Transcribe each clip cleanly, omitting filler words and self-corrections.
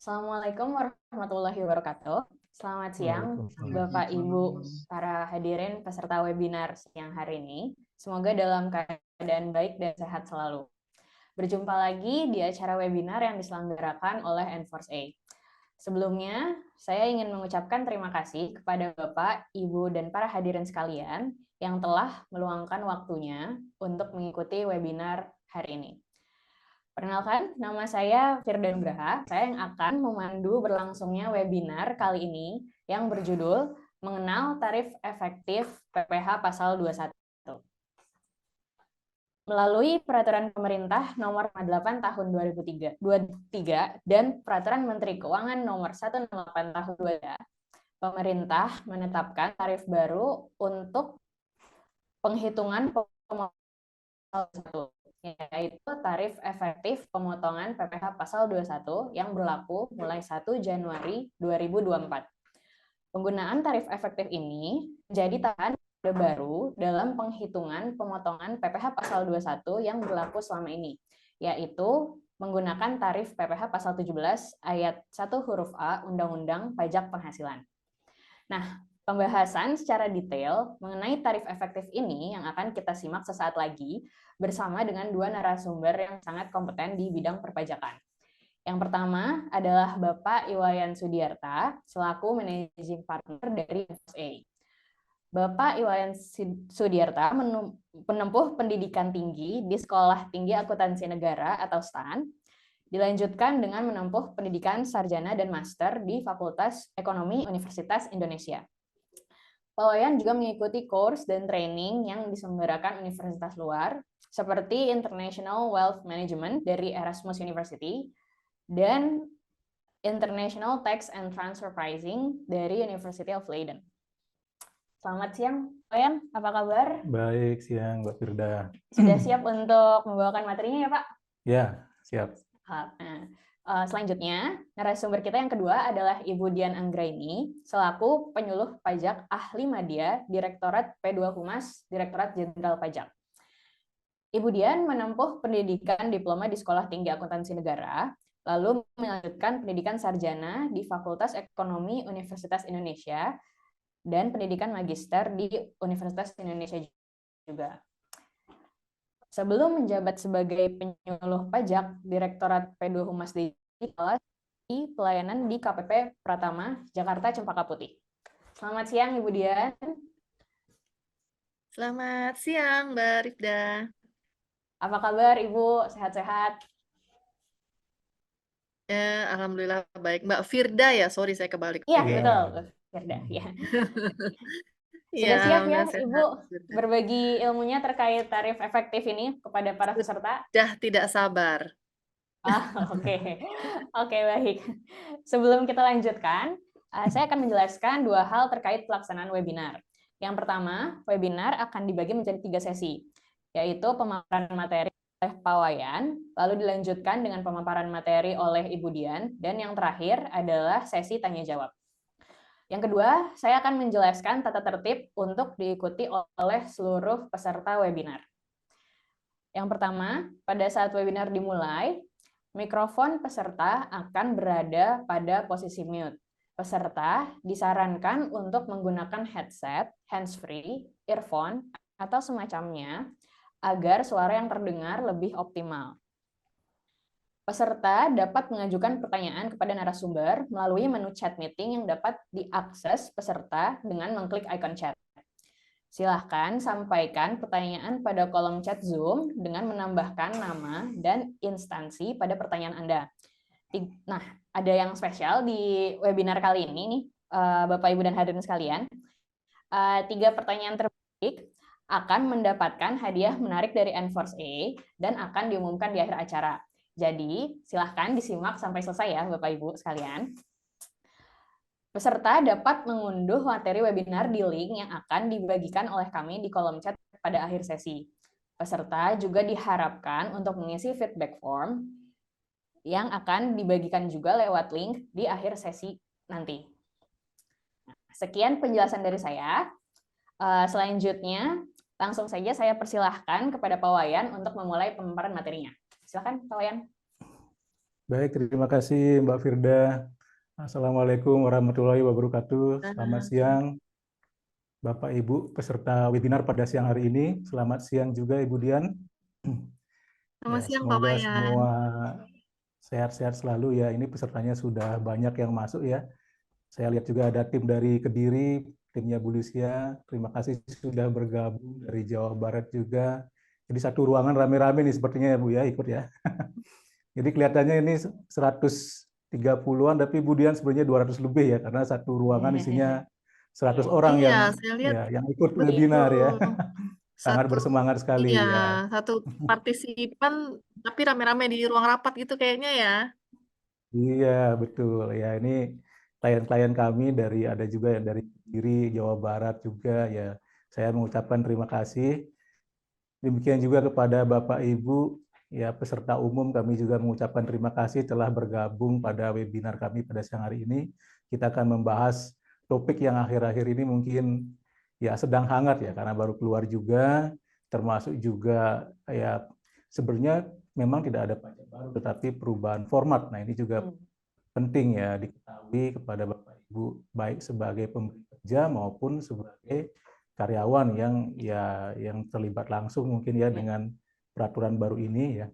Assalamualaikum warahmatullahi wabarakatuh. Selamat siang, Bapak Ibu, Waalaikumsalam. para hadirin peserta webinar siang hari ini. Semoga dalam keadaan baik dan sehat selalu. Berjumpa lagi di acara webinar yang diselenggarakan oleh Enforce A. Sebelumnya, saya ingin mengucapkan terima kasih kepada Bapak, Ibu, dan para hadirin sekalian yang telah meluangkan waktunya untuk mengikuti webinar hari ini. Perkenalkan, nama saya Firda Nugraha. Saya yang akan memandu berlangsungnya webinar kali ini yang berjudul Mengenal Tarif Efektif PPh Pasal 21. Melalui Peraturan Pemerintah Nomor 8 Tahun 2023 dan Peraturan Menteri Keuangan Nomor 168 Tahun 2023, pemerintah menetapkan tarif baru untuk penghitungan yaitu tarif efektif pemotongan PPh Pasal 21 yang berlaku mulai 1 Januari 2024. Penggunaan tarif efektif ini menjadi tahapan baru dalam penghitungan pemotongan PPh Pasal 21 yang berlaku selama ini, yaitu menggunakan tarif PPh Pasal 17 ayat 1 huruf A Undang-Undang Pajak Penghasilan. Nah, pembahasan secara detail mengenai tarif efektif ini yang akan kita simak sesaat lagi bersama dengan dua narasumber yang sangat kompeten di bidang perpajakan. Yang pertama adalah Bapak Iwayan Sudiarta selaku Managing Partner dari FSA. Bapak Iwayan Sudiarta menempuh pendidikan tinggi di Sekolah Tinggi Akuntansi Negara atau STAN, dilanjutkan dengan menempuh pendidikan sarjana dan master di Fakultas Ekonomi Universitas Indonesia. Pak Wayan juga mengikuti course dan training yang diselenggarakan universitas luar, seperti International Wealth Management dari Erasmus University dan International Tax and Transfer Pricing dari University of Leiden. Selamat siang, Pak Wayan. Apa kabar? Baik, siang Mbak Firda. Sudah siap untuk membawakan materinya ya, Pak? Ya, siap. Selanjutnya, narasumber kita yang kedua adalah Ibu Dian Anggraini, selaku penyuluh pajak ahli media Direktorat P2 Humas, Direktorat Jenderal Pajak. Ibu Dian menempuh pendidikan diploma di Sekolah Tinggi Akuntansi Negara, lalu melanjutkan pendidikan sarjana di Fakultas Ekonomi Universitas Indonesia, dan pendidikan magister di Universitas Indonesia juga. Sebelum menjabat sebagai penyuluh pajak Direktorat P2 Humas di pelayanan di KPP Pratama, Jakarta, Cempaka Putih. Selamat siang, Ibu Dian. Selamat siang, Mbak Rifda. Apa kabar, Ibu? Sehat-sehat? Ya, alhamdulillah baik. Mbak Firda ya, sorry saya kebalik. Iya, Iya. betul. Firda, ya. Iya, Sudah siap ya, alhamdulillah Ibu, sehat, Firda. berbagi ilmunya terkait tarif efektif ini kepada para peserta? Sudah tidak sabar. Oke. Oke, baik. Sebelum kita lanjutkan, saya akan menjelaskan dua hal terkait pelaksanaan webinar. Yang pertama, webinar akan dibagi menjadi 3 sesi, yaitu pemaparan materi oleh Pak Wayan, lalu dilanjutkan dengan pemaparan materi oleh Ibu Dian, dan yang terakhir adalah sesi tanya-jawab. Yang kedua, saya akan menjelaskan tata tertib untuk diikuti oleh seluruh peserta webinar. Yang pertama, pada saat webinar dimulai, mikrofon peserta akan berada pada posisi mute. Peserta disarankan untuk menggunakan headset, hands-free, earphone, atau semacamnya agar suara yang terdengar lebih optimal. Peserta dapat mengajukan pertanyaan kepada narasumber melalui menu chat meeting yang dapat diakses peserta dengan mengklik icon chat. Silahkan sampaikan pertanyaan pada kolom chat Zoom dengan menambahkan nama dan instansi pada pertanyaan Anda. Nah, ada yang spesial di webinar kali ini nih, Bapak, Ibu, dan hadirin sekalian. 3 pertanyaan terbaik akan mendapatkan hadiah menarik dari Enforce A dan akan diumumkan di akhir acara. Jadi, silahkan disimak sampai selesai ya, Bapak, Ibu sekalian. Peserta dapat mengunduh materi webinar di link yang akan dibagikan oleh kami di kolom chat pada akhir sesi. Peserta juga diharapkan untuk mengisi feedback form yang akan dibagikan juga lewat link di akhir sesi nanti. Sekian penjelasan dari saya. Selanjutnya, langsung saja saya persilahkan kepada Pak Wayan untuk memulai pemaparan materinya. Silakan, Pak Wayan. Baik, terima kasih Mbak Firda. Assalamualaikum warahmatullahi wabarakatuh. Selamat siang Bapak Ibu peserta webinar pada siang hari ini. Selamat siang juga Ibu Dian. Selamat Ya, siang Pak semoga Wayan. semua sehat-sehat selalu ya. Ini pesertanya sudah banyak yang masuk ya. Saya lihat juga ada tim dari Kediri, timnya Bu Lucia. Terima kasih sudah bergabung dari Jawa Barat juga. Jadi satu ruangan rame-rame nih sepertinya ya Bu ya, ikut ya. Jadi kelihatannya ini 130-an, tapi Bu Dian sebenarnya 200 lebih ya, karena satu ruangan isinya 100 orang Iya, yang saya lihat yang ikut webinar betul. ya. Sangat Satu, bersemangat sekali iya, ya. satu partisipan tapi rame-rame di ruang rapat gitu kayaknya ya. Iya, betul. Ya, ini klien-klien kami ada juga yang dari Kediri, Jawa Barat juga ya. Saya mengucapkan terima kasih. Demikian juga kepada Bapak Ibu ya peserta umum, kami juga mengucapkan terima kasih telah bergabung pada webinar kami pada siang hari ini. Kita akan membahas topik yang akhir-akhir ini mungkin ya sedang hangat ya karena baru keluar juga, termasuk juga ya sebenarnya memang tidak ada pajak baru tetapi perubahan format. Nah, ini juga penting ya diketahui kepada Bapak Ibu baik sebagai pemberi kerja maupun sebagai karyawan yang terlibat langsung mungkin ya dengan peraturan baru ini ya.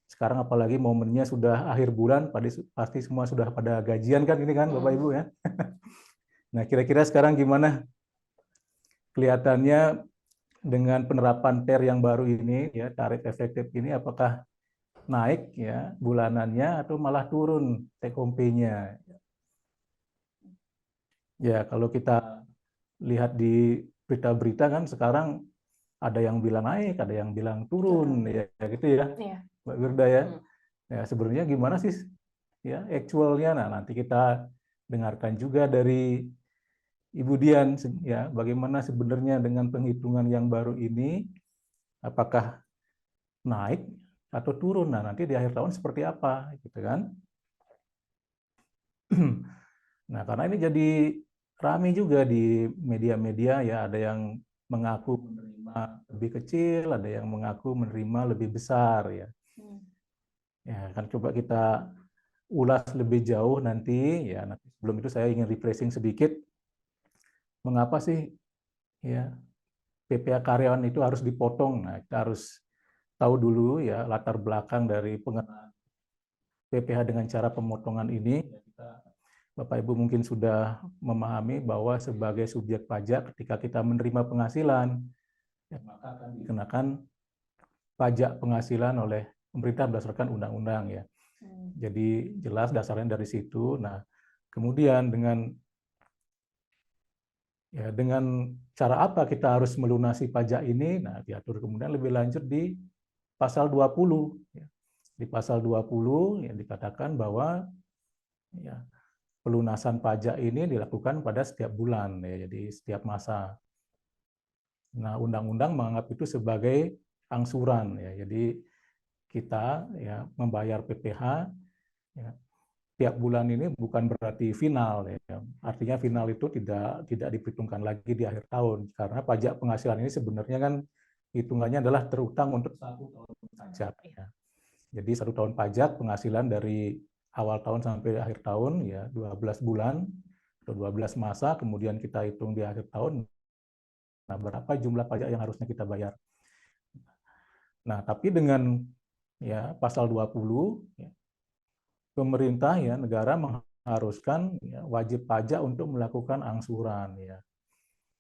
Sekarang apalagi momennya sudah akhir bulan, pasti semua sudah pada gajian kan ini kan Bapak Ibu ya. Nah, kira-kira sekarang gimana kelihatannya dengan penerapan TER yang baru ini ya, tarif efektif ini apakah naik ya bulanannya atau malah turun take home pay-nya. Ya, kalau kita lihat di berita-berita kan sekarang ada yang bilang naik, ada yang bilang turun, ya gitu ya, Mbak Wirda ya. Ya sebenarnya gimana sih ya actualnya? Nah nanti kita dengarkan juga dari Ibu Dian ya bagaimana sebenarnya dengan penghitungan yang baru ini, apakah naik atau turun? Nah nanti di akhir tahun seperti apa, gitu kan? Nah karena ini jadi ramai juga di media-media ya, ada yang mengaku menerima lebih kecil, ada yang mengaku menerima lebih besar ya. Ya kan coba kita ulas lebih jauh nanti ya. Nanti sebelum itu saya ingin refreshing sedikit. Mengapa sih ya PPh karyawan itu harus dipotong? Nah, kita harus tahu dulu ya latar belakang dari pengenaan PPh dengan cara pemotongan ini. Bapak Ibu mungkin sudah memahami bahwa sebagai subjek pajak ketika kita menerima penghasilan, ya, maka akan dikenakan pajak penghasilan oleh pemerintah berdasarkan undang-undang ya. Jadi jelas dasarnya dari situ. Nah, kemudian dengan cara apa kita harus melunasi pajak ini? Nah, diatur kemudian lebih lanjut di pasal 20. Di pasal 20 yang dikatakan bahwa ya, pelunasan pajak ini dilakukan pada setiap bulan, ya, jadi setiap masa. Nah, undang-undang menganggap itu sebagai angsuran, ya. Jadi kita ya membayar PPh ya, tiap bulan ini bukan berarti final, ya. Artinya final itu tidak diperhitungkan lagi di akhir tahun karena pajak penghasilan ini sebenarnya kan hitungannya adalah terutang untuk 1 tahun pajak. Ya. Jadi 1 tahun pajak penghasilan dari awal tahun sampai akhir tahun ya 12 bulan atau 12 masa, kemudian kita hitung di akhir tahun nah berapa jumlah pajak yang harusnya kita bayar. Nah, tapi dengan ya pasal 20 ya, pemerintah ya negara mengharuskan ya, wajib pajak untuk melakukan angsuran ya.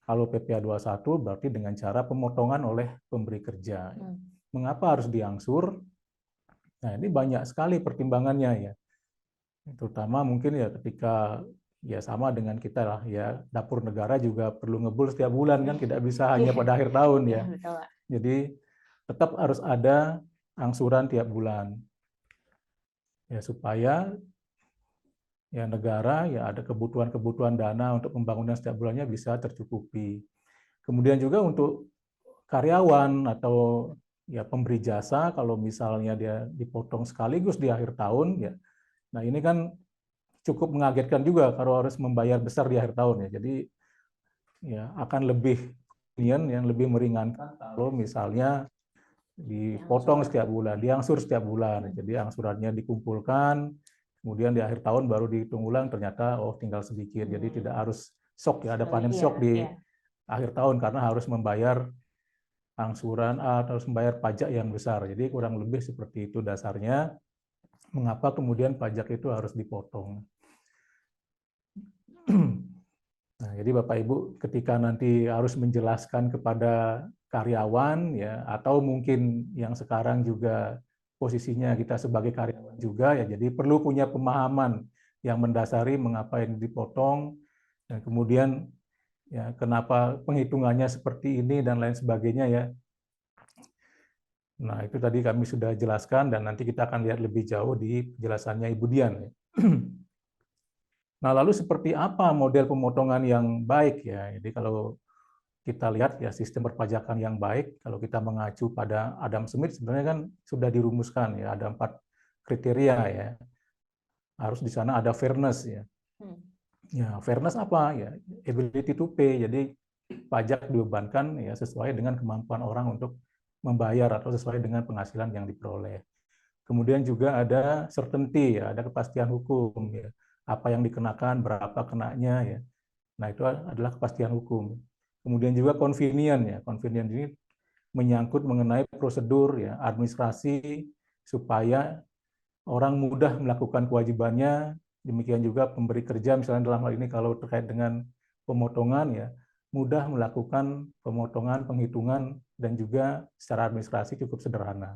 Kalau PPh 21 berarti dengan cara pemotongan oleh pemberi kerja. Ya. Mengapa harus diangsur? Nah, ini banyak sekali pertimbangannya ya. Terutama mungkin ya ketika ya sama dengan kita lah ya, dapur negara juga perlu ngebul setiap bulan kan, tidak bisa hanya pada akhir tahun ya. Jadi tetap harus ada angsuran tiap bulan ya supaya ya negara ya ada kebutuhan dana untuk pembangunan setiap bulannya bisa tercukupi. Kemudian juga untuk karyawan atau ya pemberi jasa kalau misalnya dia dipotong sekaligus di akhir tahun ya. Nah, ini kan cukup mengagetkan juga kalau harus membayar besar di akhir tahun ya. Jadi ya akan lebih yang lebih meringankan kalau misalnya dipotong setiap bulan, diangsur setiap bulan. Jadi angsurannya dikumpulkan, kemudian di akhir tahun baru dihitung ulang, ternyata oh tinggal sedikit. Jadi tidak harus shock ya, ada panen shock di akhir tahun karena harus membayar angsuran atau harus membayar pajak yang besar. Jadi kurang lebih seperti itu dasarnya mengapa kemudian pajak itu harus dipotong. Nah, jadi Bapak Ibu ketika nanti harus menjelaskan kepada karyawan ya atau mungkin yang sekarang juga posisinya kita sebagai karyawan juga ya, jadi perlu punya pemahaman yang mendasari mengapa ini dipotong dan kemudian ya kenapa penghitungannya seperti ini dan lain sebagainya ya. Nah, itu tadi kami sudah jelaskan dan nanti kita akan lihat lebih jauh di penjelasannya Ibu Dian. Nah, lalu seperti apa model pemotongan yang baik ya? Jadi kalau kita lihat ya sistem perpajakan yang baik, kalau kita mengacu pada Adam Smith sebenarnya kan sudah dirumuskan ya, ada 4 kriteria ya. Harus di sana ada fairness ya. Ya, fairness apa ya? Ability to pay. Jadi pajak dibebankan ya sesuai dengan kemampuan orang untuk membayar atau sesuai dengan penghasilan yang diperoleh. Kemudian juga ada certainty ya, ada kepastian hukum ya. Apa yang dikenakan, berapa kenanya ya. Nah, itu adalah kepastian hukum. Kemudian juga convenient ya. Convenient ini menyangkut mengenai prosedur ya, administrasi supaya orang mudah melakukan kewajibannya. Demikian juga pemberi kerja misalnya dalam hal ini kalau terkait dengan pemotongan ya, mudah melakukan pemotongan, penghitungan dan juga secara administrasi cukup sederhana.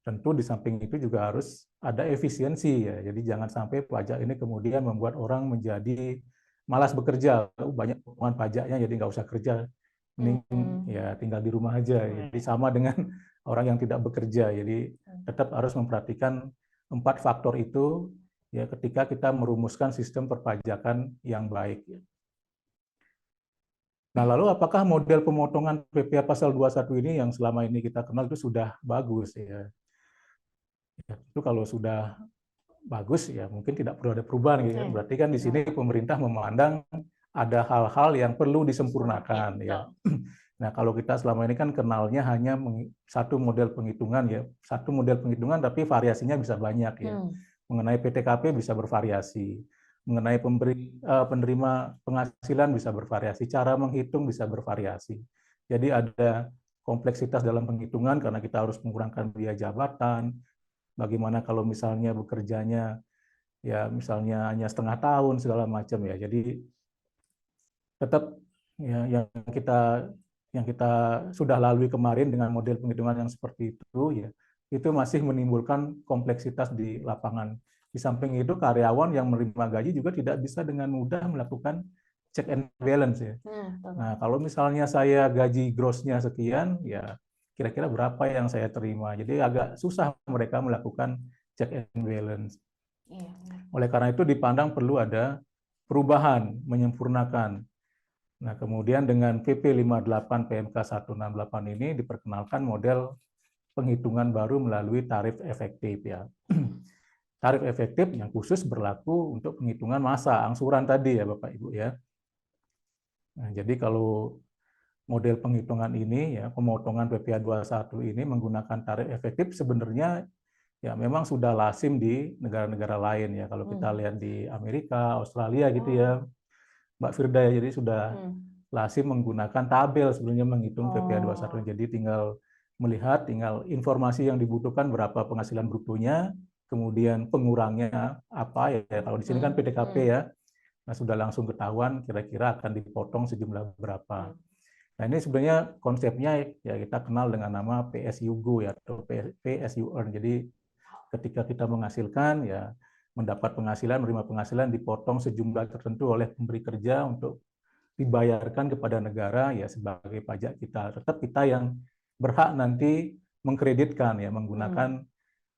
Tentu di samping itu juga harus ada efisiensi ya. Jadi jangan sampai pajak ini kemudian membuat orang menjadi malas bekerja. Banyak potongan pajaknya jadi nggak usah kerja. Mending ya tinggal di rumah aja. Jadi sama dengan orang yang tidak bekerja. Jadi tetap harus memperhatikan 4 faktor itu ya ketika kita merumuskan sistem perpajakan yang baik. Nah, lalu apakah model pemotongan PPh pasal 21 ini yang selama ini kita kenal itu sudah bagus ya? Ya, itu kalau sudah bagus ya mungkin tidak perlu ada perubahan gitu kan. Berarti kan di sini pemerintah memandang ada hal-hal yang perlu disempurnakan ya. Nah, kalau kita selama ini kan kenalnya hanya satu model penghitungan ya, satu model penghitungan tapi variasinya bisa banyak ya. Mengenai PTKP bisa bervariasi, mengenai penerima penghasilan bisa bervariasi, cara menghitung bisa bervariasi. Jadi ada kompleksitas dalam penghitungan karena kita harus mengurangkan biaya jabatan. Bagaimana kalau misalnya bekerjanya ya misalnya hanya setengah tahun segala macam ya. Jadi tetap ya yang kita sudah lalui kemarin dengan model penghitungan yang seperti itu ya, itu masih menimbulkan kompleksitas di lapangan. Di samping itu karyawan yang menerima gaji juga tidak bisa dengan mudah melakukan check and balance ya. Nah, kalau misalnya saya gaji grossnya sekian ya kira-kira berapa yang saya terima. Jadi agak susah mereka melakukan check and balance. Oleh karena itu dipandang perlu ada perubahan, menyempurnakan. Nah, kemudian dengan PP 58 PMK 168 ini diperkenalkan model penghitungan baru melalui tarif efektif ya. Tarif efektif yang khusus berlaku untuk penghitungan massa angsuran tadi ya Bapak Ibu ya. Nah, jadi kalau model penghitungan ini ya pemotongan PPh 21 ini menggunakan tarif efektif sebenarnya ya memang sudah lazim di negara-negara lain ya. Kalau kita lihat di Amerika, Australia gitu ya, Mbak Firda ya, jadi sudah lazim menggunakan tabel sebenarnya menghitung PPh 21. Jadi tinggal melihat, tinggal informasi yang dibutuhkan berapa penghasilan brutonya, kemudian pengurangnya apa ya. Kalau di sini kan PTKP ya, nah sudah langsung ketahuan kira-kira akan dipotong sejumlah berapa. Nah, ini sebenarnya konsepnya ya kita kenal dengan nama PSU-GO ya atau PSU Earn. Jadi ketika kita menghasilkan ya mendapat penghasilan, menerima penghasilan dipotong sejumlah tertentu oleh pemberi kerja untuk dibayarkan kepada negara ya sebagai pajak kita. Tetap kita yang berhak nanti mengkreditkan ya menggunakan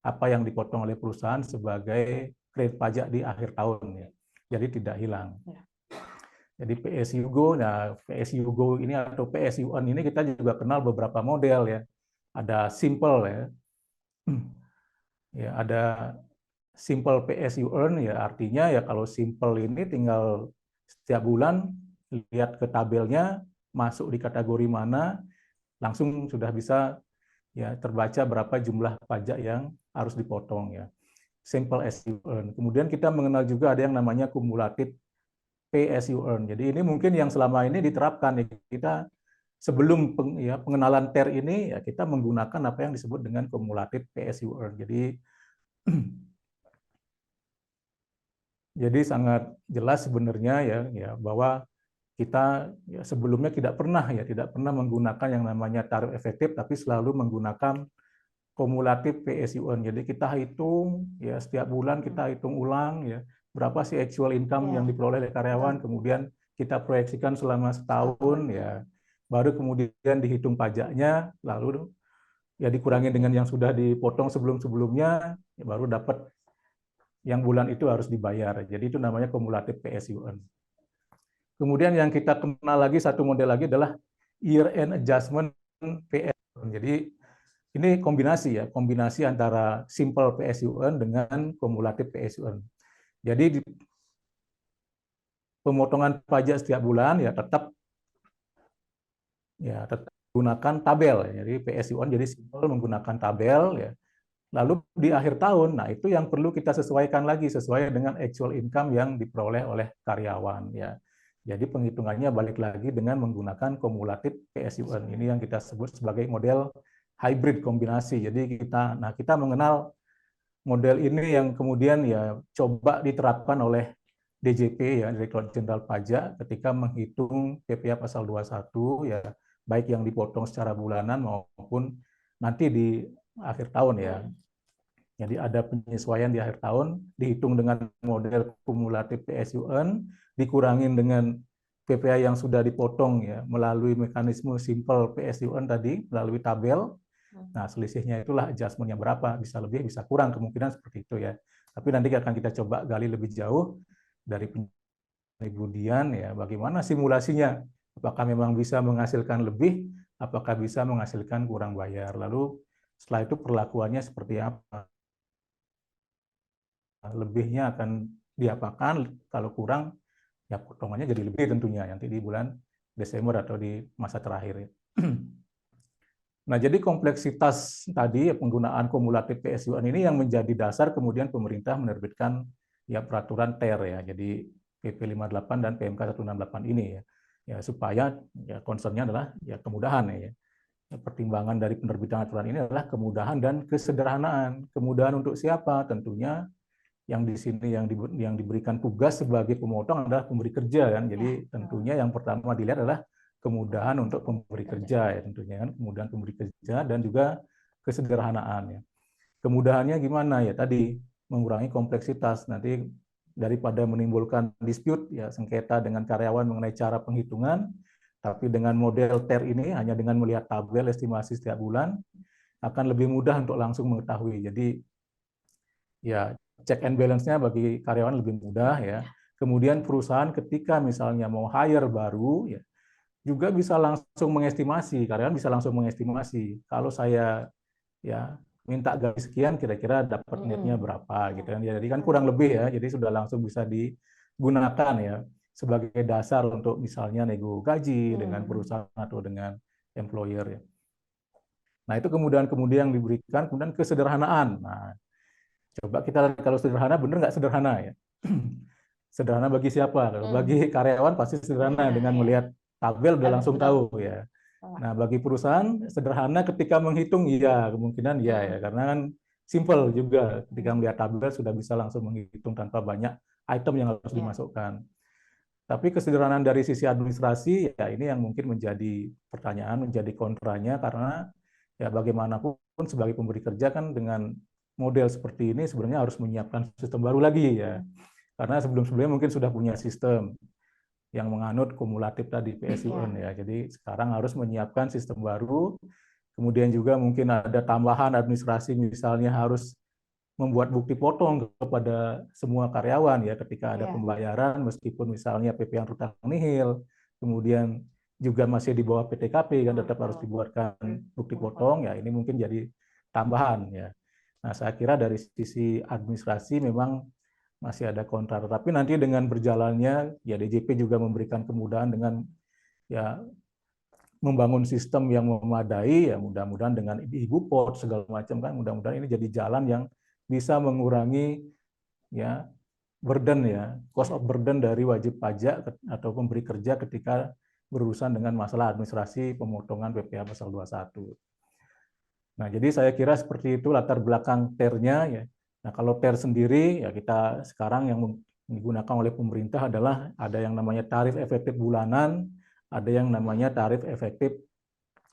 apa yang dipotong oleh perusahaan sebagai kredit pajak di akhir tahun ya. Jadi tidak hilang. Jadi PSU-GO, nah PSU-GO ini atau PSU Earn ini kita juga kenal beberapa model ya. Ada simple ya. Ya, ada simple PSU Earn ya artinya ya kalau simple ini tinggal setiap bulan lihat ke tabelnya masuk di kategori mana langsung sudah bisa ya terbaca berapa jumlah pajak yang harus dipotong ya. Simple as you earn. Kemudian kita mengenal juga ada yang namanya kumulatif pay as you earn. Jadi ini mungkin yang selama ini diterapkan ya, kita sebelum pengenalan TER ini ya kita menggunakan apa yang disebut dengan kumulatif pay as you earn. Jadi sangat jelas sebenarnya ya bahwa kita ya, sebelumnya tidak pernah menggunakan yang namanya tarif efektif, tapi selalu menggunakan kumulatif PSUN. Jadi kita hitung ya setiap bulan kita hitung ulang ya berapa sih actual income yang diperoleh oleh karyawan, kemudian kita proyeksikan selama setahun ya, baru kemudian dihitung pajaknya, lalu ya dikurangi dengan yang sudah dipotong sebelum-sebelumnya, ya, baru dapat yang bulan itu harus dibayar. Jadi itu namanya kumulatif PSUN. Kemudian yang kita kenal lagi, satu model lagi adalah year end adjustment PSUN. Jadi ini kombinasi antara simple PSUN dengan kumulatif PSUN. Jadi pemotongan pajak setiap bulan ya tetap gunakan tabel. Jadi PSUN jadi simple menggunakan tabel ya. Lalu di akhir tahun, nah itu yang perlu kita sesuaikan lagi sesuai dengan actual income yang diperoleh oleh karyawan ya. Jadi penghitungannya balik lagi dengan menggunakan kumulatif PSUN. Ini yang kita sebut sebagai model hybrid kombinasi. Jadi kita mengenal model ini yang kemudian ya coba diterapkan oleh DJP ya, Direktorat Jenderal Pajak ketika menghitung PPh pasal 21 ya, baik yang dipotong secara bulanan maupun nanti di akhir tahun ya. Jadi ada penyesuaian di akhir tahun, dihitung dengan model kumulatif PSUN, dikurangin dengan PPh yang sudah dipotong ya melalui mekanisme simple PSUN tadi, melalui tabel. Nah, selisihnya itulah adjustment-nya berapa, bisa lebih, bisa kurang, kemungkinan seperti itu ya. Tapi nanti akan kita coba gali lebih jauh dari Ibu Dian ya, bagaimana simulasinya, apakah memang bisa menghasilkan lebih, apakah bisa menghasilkan kurang bayar, lalu setelah itu perlakuannya seperti apa. Lebihnya akan diapakan, kalau kurang ya potongannya jadi lebih tentunya nanti di bulan Desember atau di masa terakhir. Nah, jadi kompleksitas tadi penggunaan kumulatif PSUN ini yang menjadi dasar kemudian pemerintah menerbitkan ya peraturan TER ya. Jadi PP 58 dan PMK 168 ini ya. Ya supaya ya concern-nya adalah ya kemudahan ya. Pertimbangan dari penerbitan aturan ini adalah kemudahan dan kesederhanaan. Kemudahan untuk siapa? Tentunya yang di sini yang diberikan tugas sebagai pemotong adalah pemberi kerja kan. Jadi tentunya yang pertama dilihat adalah kemudahan untuk pemberi kerja ya tentunya kan, kemudahan pemberi kerja dan juga kesederhanaan ya. Kemudahannya gimana ya, tadi mengurangi kompleksitas, nanti daripada menimbulkan dispute ya sengketa dengan karyawan mengenai cara penghitungan, tapi dengan model TER ini hanya dengan melihat tabel estimasi setiap bulan akan lebih mudah untuk langsung mengetahui. Jadi ya check and balance-nya bagi karyawan lebih mudah ya. Kemudian perusahaan ketika misalnya mau hire baru ya juga bisa langsung mengestimasi, karyawan bisa langsung mengestimasi. Kalau saya ya minta gaji sekian, kira-kira dapat netnya berapa gitu kan. Jadi kan kurang lebih ya, jadi sudah langsung bisa digunakan ya sebagai dasar untuk misalnya nego gaji dengan perusahaan atau dengan employer ya. Nah, itu kemudian yang diberikan, kemudian kesederhanaan. Nah, coba kita lihat kalau sederhana, benar nggak sederhana ya? Sederhana bagi siapa? Kalau bagi karyawan pasti sederhana dengan melihat tabel udah langsung tahu ya. Nah, bagi perusahaan sederhana ketika menghitung iya, kemungkinan iya ya, karena kan simple juga ketika melihat tabel sudah bisa langsung menghitung tanpa banyak item yang harus dimasukkan. Tapi kesederhanaan dari sisi administrasi ya ini yang mungkin menjadi pertanyaan, menjadi kontranya karena ya bagaimanapun sebagai pemberi kerja kan dengan model seperti ini sebenarnya harus menyiapkan sistem baru lagi ya. Karena sebelum-sebelumnya mungkin sudah punya sistem yang menganut kumulatif tadi PSUN ya. Jadi sekarang harus menyiapkan sistem baru. Kemudian juga mungkin ada tambahan administrasi, misalnya harus membuat bukti potong kepada semua karyawan ya ketika ada pembayaran, meskipun misalnya PP yang rutang nihil, kemudian juga masih di bawah PTKP kan tetap harus dibuatkan bukti potong ya. Ini mungkin jadi tambahan ya. Nah, saya kira dari sisi administrasi memang masih ada kontra, tetapi nanti dengan berjalannya ya DJP juga memberikan kemudahan dengan ya membangun sistem yang memadai, ya mudah-mudahan dengan Ibu Pot segala macam kan, mudah-mudahan ini jadi jalan yang bisa mengurangi ya burden ya, cost of burden dari wajib pajak atau pemberi kerja ketika berurusan dengan masalah administrasi pemotongan PPh pasal 21. Nah, jadi saya kira seperti itu latar belakang TER-nya ya. Nah, kalau TER sendiri ya kita sekarang yang digunakan oleh pemerintah adalah ada yang namanya tarif efektif bulanan, ada yang namanya tarif efektif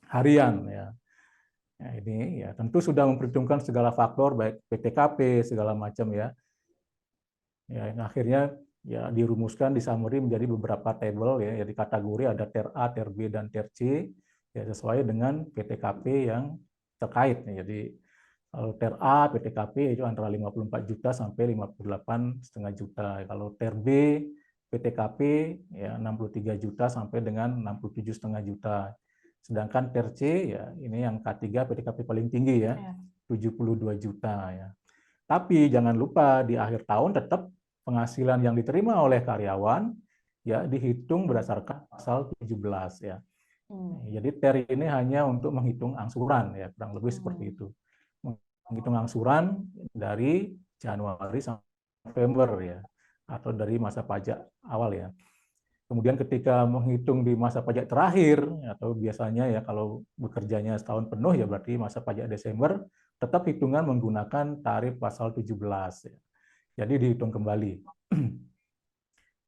harian ya. Nah, ini ya tentu sudah memperhitungkan segala faktor baik PTKP segala macam ya. Ya, yang akhirnya ya dirumuskan di summary menjadi beberapa table ya. Jadi kategori ada TER A, TER B dan TER C ya sesuai dengan PTKP yang terkait. Jadi kalau TER A, PTKP itu antara 54 juta sampai 58,5 juta. Kalau TER B, PTKP ya 63 juta sampai dengan 67,5 juta. Sedangkan TER C ya ini yang K3 PTKP paling tinggi ya, 72 juta ya. Tapi jangan lupa di akhir tahun tetap penghasilan yang diterima oleh karyawan ya dihitung berdasarkan pasal 17 ya. Jadi TER ini hanya untuk menghitung angsuran ya, kurang lebih seperti itu. Menghitung angsuran dari Januari sampai November ya, atau dari masa pajak awal ya. Kemudian ketika menghitung di masa pajak terakhir atau biasanya ya kalau bekerjanya setahun penuh ya berarti masa pajak Desember tetap hitungan menggunakan tarif pasal 17 ya. Jadi dihitung kembali.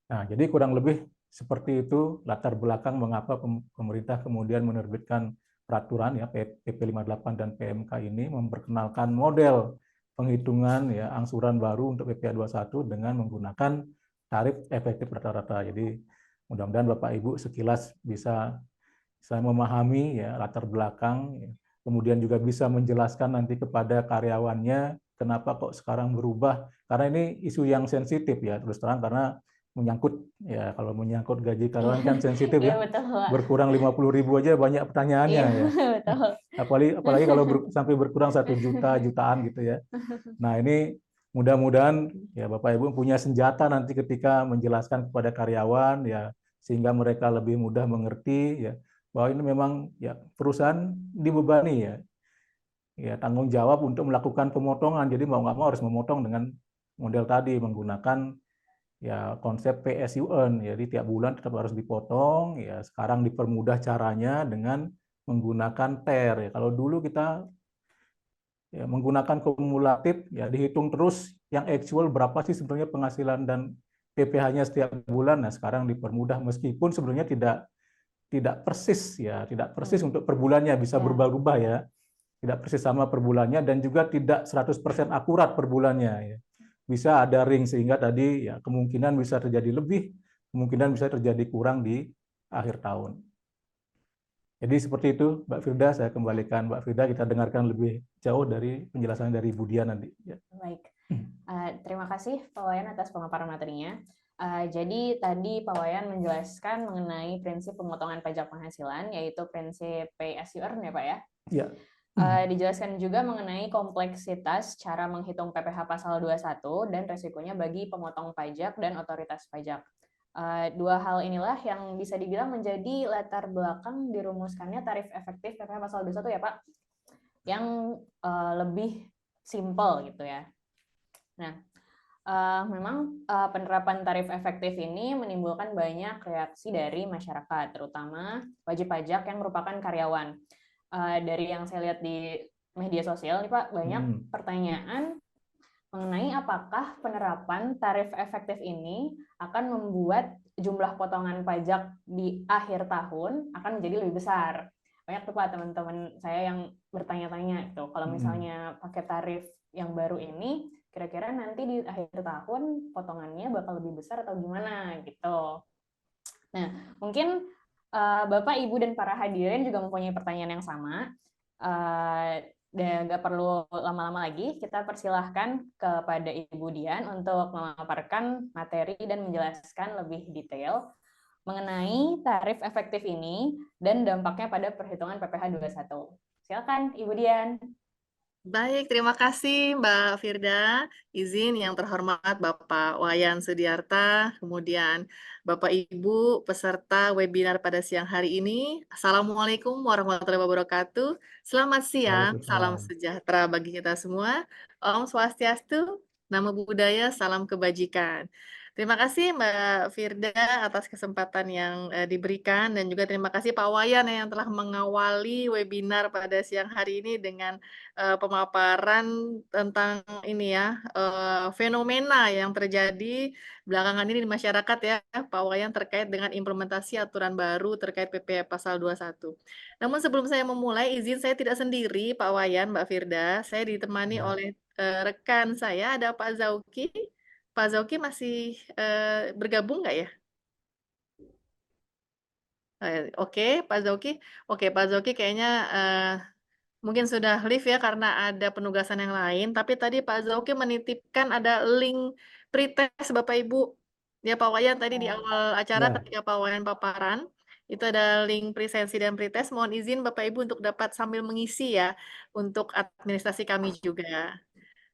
Nah, jadi kurang lebih seperti itu latar belakang mengapa pemerintah kemudian menerbitkan peraturan ya PP 58 dan PMK ini memperkenalkan model penghitungan ya angsuran baru untuk PPh 21 dengan menggunakan tarif efektif rata-rata. Jadi mudah-mudahan Bapak Ibu sekilas bisa memahami ya latar belakang ya. Kemudian juga bisa menjelaskan nanti kepada karyawannya kenapa kok sekarang berubah, karena ini isu yang sensitif ya terus terang, karena menyangkut ya kalau menyangkut gaji karyawan kan sensitif ya. Betul, berkurang 50.000 aja banyak pertanyaannya ya. Betul. apalagi kalau sampai berkurang 1 juta jutaan gitu ya. Nah, ini mudah-mudahan ya Bapak Ibu punya senjata nanti ketika menjelaskan kepada karyawan ya sehingga mereka lebih mudah mengerti ya bahwa ini memang ya perusahaan dibebani ya tanggung jawab untuk melakukan pemotongan. Jadi mau nggak mau harus memotong dengan model tadi menggunakan ya konsep PSUN. Jadi tiap bulan tetap harus dipotong. Ya sekarang dipermudah caranya dengan menggunakan TER. Ya, kalau dulu kita ya, menggunakan kumulatif ya dihitung terus yang actual berapa sih sebenarnya penghasilan dan PPh-nya setiap bulan. Nah sekarang dipermudah meskipun sebenarnya tidak persis ya, tidak persis untuk per bulannya, bisa berubah-ubah ya. Tidak persis sama per bulannya dan juga tidak 100% akurat per bulannya ya. Bisa ada ring sehingga tadi ya kemungkinan bisa terjadi lebih, kemungkinan bisa terjadi kurang di akhir tahun. Jadi seperti itu Mbak Firda, saya kembalikan Mbak Firda, kita dengarkan lebih jauh dari penjelasan dari Bu Dian nanti. Ya. Baik, terima kasih Pak Wayan atas pemaparan materinya. Jadi tadi Pak Wayan menjelaskan mengenai prinsip pemotongan pajak penghasilan, yaitu prinsip pay as you earn ya Pak ya? Ya. Dijelaskan juga mengenai kompleksitas cara menghitung PPh pasal 21 dan resikonya bagi pemotong pajak dan otoritas pajak. Dua hal inilah yang bisa dibilang menjadi latar belakang dirumuskannya tarif efektif PPh pasal 21 ya Pak, yang lebih simpel gitu ya. Nah, memang penerapan tarif efektif ini menimbulkan banyak reaksi dari masyarakat, terutama wajib pajak yang merupakan karyawan. Dari yang saya lihat di media sosial nih Pak, banyak pertanyaan mengenai apakah penerapan tarif efektif ini akan membuat jumlah potongan pajak di akhir tahun akan menjadi lebih besar. Banyak tuh Pak teman-teman saya yang bertanya-tanya itu, kalau misalnya pakai tarif yang baru ini, kira-kira nanti di akhir tahun potongannya bakal lebih besar atau gimana gitu. Nah, mungkin Bapak, Ibu, dan para hadirin juga mempunyai pertanyaan yang sama. Dan nggak perlu lama-lama lagi, kita persilahkan kepada Ibu Dian untuk memaparkan materi dan menjelaskan lebih detail mengenai tarif efektif ini dan dampaknya pada perhitungan PPh 21. Silakan, Ibu Dian. Baik, terima kasih Mbak Firda. Izin yang terhormat Bapak Wayan Sudiarta, kemudian Bapak Ibu peserta webinar pada siang hari ini. Assalamualaikum warahmatullahi wabarakatuh. Selamat siang, salam Waalaikumsalam. sejahtera bagi kita semua. Om Swastiastu, Namo Buddhaya, salam kebajikan. Terima kasih Mbak Firda atas kesempatan yang diberikan dan juga terima kasih Pak Wayan yang telah mengawali webinar pada siang hari ini dengan pemaparan tentang ini ya, fenomena yang terjadi belakangan ini di masyarakat ya, Pak Wayan, terkait dengan implementasi aturan baru terkait PP Pasal 21. Namun sebelum saya memulai, izin saya tidak sendiri, Pak Wayan, Mbak Firda. Saya ditemani Ya, oleh rekan saya, ada Pak Zauki. Pak Zauki masih bergabung nggak ya? Oke, Pak Zauki. Oke, Pak Zauki kayaknya mungkin sudah live ya karena ada penugasan yang lain. Tapi tadi Pak Zauki menitipkan ada link pretest Bapak Ibu. Ya Pak Wayan tadi di awal acara ya, ketika Pak Wayan paparan, itu ada link presensi dan pretest. Mohon izin Bapak Ibu untuk dapat sambil mengisi ya untuk administrasi kami juga.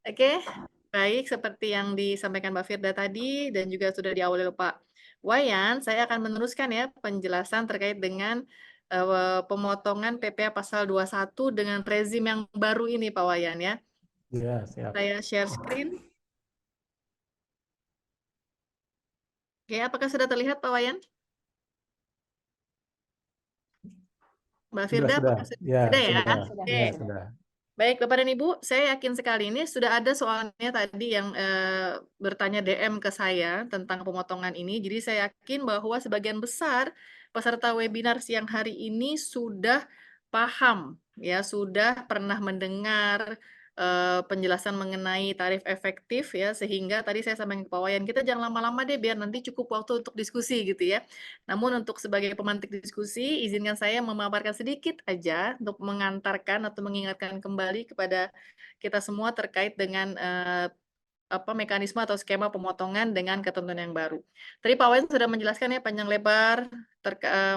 Oke, baik seperti yang disampaikan Mbak Firda tadi dan juga sudah diawali oleh Pak Wayan, saya akan meneruskan ya penjelasan terkait dengan pemotongan PPh Pasal 21 dengan rezim yang baru ini Pak Wayan ya. ya, siap. Saya share screen. Oke, apakah sudah terlihat Pak Wayan? Mbak Firda, Sudah. apakah Ya, sudah ya? sudah. Sudah. Oke. Ya, sudah. Baik, Bapak dan Ibu, saya yakin sekali ini sudah ada soalnya tadi yang bertanya DM ke saya tentang pemotongan ini. Jadi saya yakin bahwa sebagian besar peserta webinar siang hari ini sudah paham, ya, sudah pernah mendengar penjelasan mengenai tarif efektif, ya, sehingga tadi saya sampaikan ke Pak Wayan, kita jangan lama-lama deh, biar nanti cukup waktu untuk diskusi gitu ya. Namun untuk sebagai pemantik diskusi, izinkan saya memaparkan sedikit aja untuk mengantarkan atau mengingatkan kembali kepada kita semua terkait dengan mekanisme atau skema pemotongan dengan ketentuan yang baru. Tadi Pak Wayan sudah menjelaskan ya panjang lebar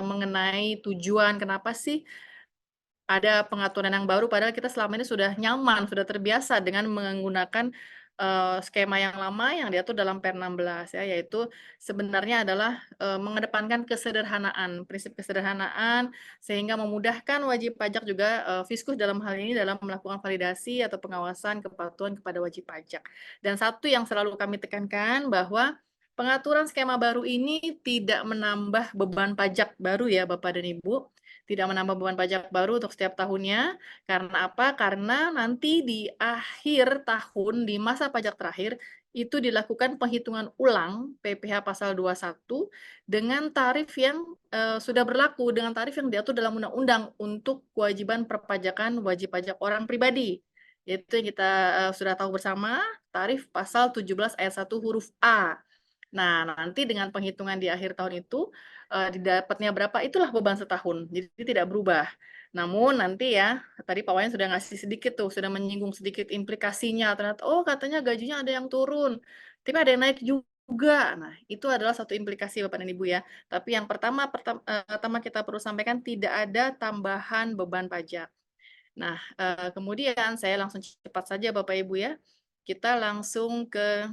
mengenai tujuan kenapa sih ada pengaturan yang baru, padahal kita selama ini sudah nyaman, sudah terbiasa dengan menggunakan skema yang lama yang diatur dalam Per 16 ya, yaitu sebenarnya adalah mengedepankan kesederhanaan, prinsip kesederhanaan sehingga memudahkan wajib pajak juga Fiskus dalam hal ini dalam melakukan validasi atau pengawasan kepatuhan kepada wajib pajak. Dan satu yang selalu kami tekankan bahwa pengaturan skema baru ini tidak menambah beban pajak baru ya Bapak dan Ibu, tidak menambah beban pajak baru untuk setiap tahunnya. Karena apa? Karena nanti di akhir tahun, di masa pajak terakhir, itu dilakukan penghitungan ulang PPh Pasal 21 dengan tarif yang sudah berlaku, dengan tarif yang diatur dalam undang-undang untuk kewajiban perpajakan wajib pajak orang pribadi. Yaitu yang kita sudah tahu bersama, tarif Pasal 17 ayat 1 huruf A. Nah, nanti dengan penghitungan di akhir tahun itu, didapatnya berapa, itulah beban setahun, jadi tidak berubah. Namun nanti ya, tadi Pak Wayan sudah ngasih sedikit tuh, sudah menyinggung sedikit implikasinya, ternyata, oh katanya gajinya ada yang turun, tapi ada yang naik juga. Nah, itu adalah satu implikasi Bapak dan Ibu ya. Tapi yang pertama kita perlu sampaikan, tidak ada tambahan beban pajak. Nah, kemudian saya langsung cepat saja Bapak Ibu ya, kita langsung ke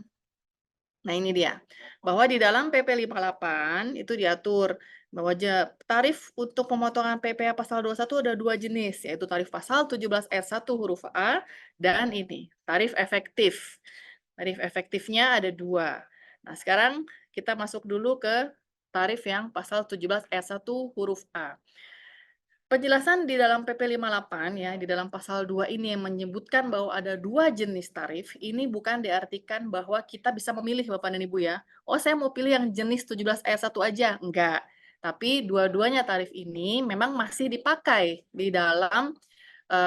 Nah, ini dia. Bahwa di dalam PP 58 itu diatur bahwa tarif untuk pemotongan PPh pasal 21 ada dua jenis, yaitu tarif pasal 17 ayat 1 huruf A dan ini, tarif efektif. Tarif efektifnya ada dua. Nah, sekarang kita masuk dulu ke tarif yang pasal 17 ayat 1 huruf A. Penjelasan di dalam PP 58 ya, di dalam pasal 2 ini yang menyebutkan bahwa ada dua jenis tarif, ini bukan diartikan bahwa kita bisa memilih Bapak dan Ibu ya. Oh, saya mau pilih yang jenis 17 ayat 1 aja. Enggak. Tapi dua-duanya tarif ini memang masih dipakai di dalam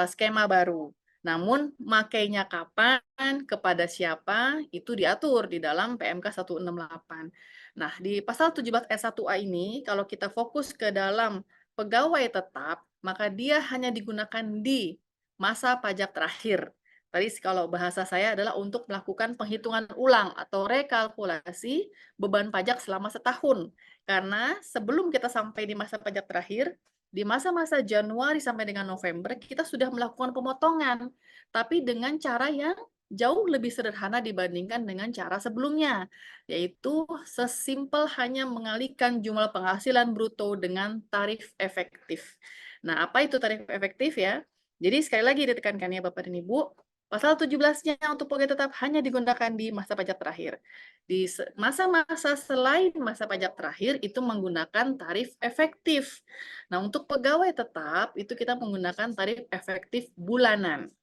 skema baru. Namun makainya kapan, kepada siapa, itu diatur di dalam PMK 168. Nah, di pasal 17 ayat 1A ini, kalau kita fokus ke dalam pegawai tetap, maka dia hanya digunakan di masa pajak terakhir. Tadi kalau bahasa saya adalah untuk melakukan penghitungan ulang atau rekalkulasi beban pajak selama setahun. Karena sebelum kita sampai di masa pajak terakhir, di masa-masa Januari sampai dengan November kita sudah melakukan pemotongan, tapi dengan cara yang jauh lebih sederhana dibandingkan dengan cara sebelumnya, yaitu sesimpel hanya mengalihkan jumlah penghasilan bruto dengan tarif efektif. Nah, apa itu tarif efektif ya? Jadi sekali lagi ditekankan ya Bapak dan Ibu, pasal 17-nya untuk pegawai tetap hanya digunakan di masa pajak terakhir. Di masa-masa selain masa pajak terakhir itu menggunakan tarif efektif. Nah, untuk pegawai tetap itu kita menggunakan tarif efektif bulanan.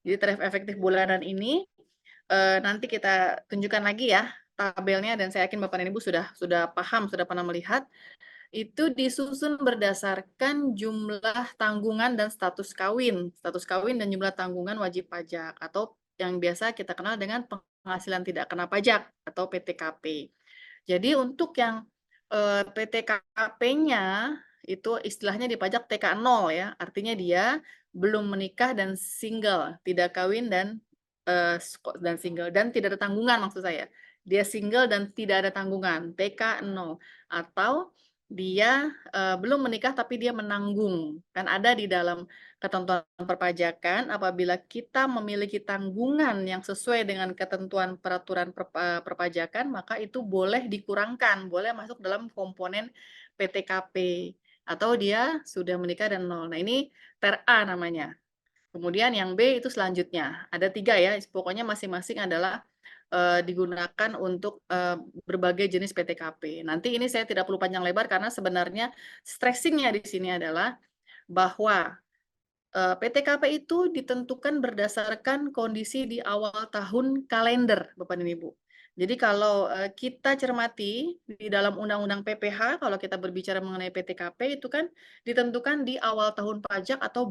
Jadi tarif efektif bulanan ini nanti kita tunjukkan lagi ya tabelnya, dan saya yakin Bapak dan Ibu sudah paham, sudah pernah melihat. Itu disusun berdasarkan jumlah tanggungan dan status kawin dan jumlah tanggungan wajib pajak atau yang biasa kita kenal dengan penghasilan tidak kena pajak atau PTKP. Jadi untuk yang PTKP-nya itu istilahnya dipajak TK0 ya, artinya dia belum menikah dan single, tidak kawin dan single dan tidak ada tanggungan maksud saya. Dia single dan tidak ada tanggungan, TK0, atau dia belum menikah tapi dia menanggung. Kan ada di dalam ketentuan perpajakan apabila kita memiliki tanggungan yang sesuai dengan ketentuan peraturan perpajakan, maka itu boleh dikurangkan, boleh masuk dalam komponen PTKP. Atau dia sudah menikah dan nol. Nah ini ter A namanya. Kemudian yang B itu selanjutnya. Ada 3 ya, pokoknya masing-masing adalah digunakan untuk berbagai jenis PTKP. Nanti ini saya tidak perlu panjang lebar karena sebenarnya stressingnya di sini adalah bahwa PTKP itu ditentukan berdasarkan kondisi di awal tahun kalender, Bapak dan Ibu. Jadi kalau kita cermati di dalam Undang-Undang PPH, kalau kita berbicara mengenai PTKP itu kan ditentukan di awal tahun pajak atau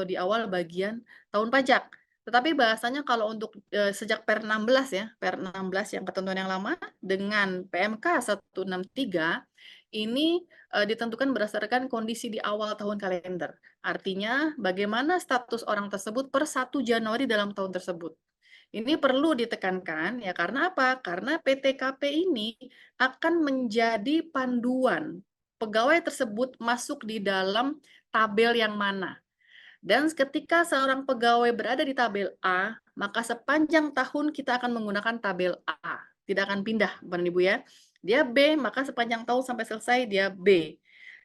di awal bagian tahun pajak. Tetapi bahasanya kalau untuk sejak Per 16 ya, Per 16 yang ketentuan yang lama dengan PMK 163 ini ditentukan berdasarkan kondisi di awal tahun kalender. Artinya bagaimana status orang tersebut per 1 Januari dalam tahun tersebut. Ini perlu ditekankan ya, karena apa? Karena PTKP ini akan menjadi panduan pegawai tersebut masuk di dalam tabel yang mana. Dan ketika seorang pegawai berada di tabel A, maka sepanjang tahun kita akan menggunakan tabel A. Tidak akan pindah, Bapak dan Ibu ya. Dia B, maka sepanjang tahun sampai selesai dia B.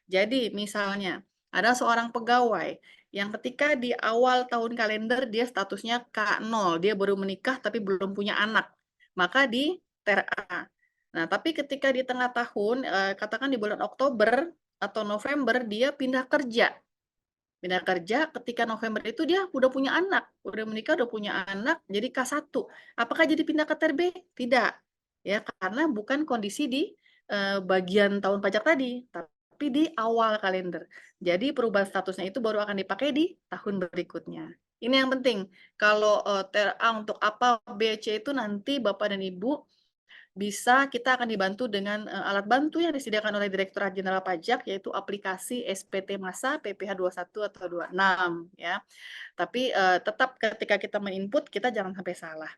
Jadi misalnya ada seorang pegawai yang ketika di awal tahun kalender dia statusnya K0, dia baru menikah tapi belum punya anak, maka di ter A. Nah, tapi ketika di tengah tahun, katakan di bulan Oktober atau November, dia pindah kerja. Pindah kerja ketika November itu dia udah punya anak, udah menikah, udah punya anak, jadi K1. Apakah jadi pindah ke ter B? Tidak. Ya, karena bukan kondisi di bagian tahun pajak tadi, tapi di awal kalender. Jadi perubahan statusnya itu baru akan dipakai di tahun berikutnya. Ini yang penting. Kalau ter A untuk apa, B, C itu nanti Bapak dan Ibu kita akan dibantu dengan alat bantu yang disediakan oleh Direktorat Jenderal Pajak, yaitu aplikasi SPT Masa PPH 21 atau 26 ya. Tapi tetap ketika kita men-input kita jangan sampai salah.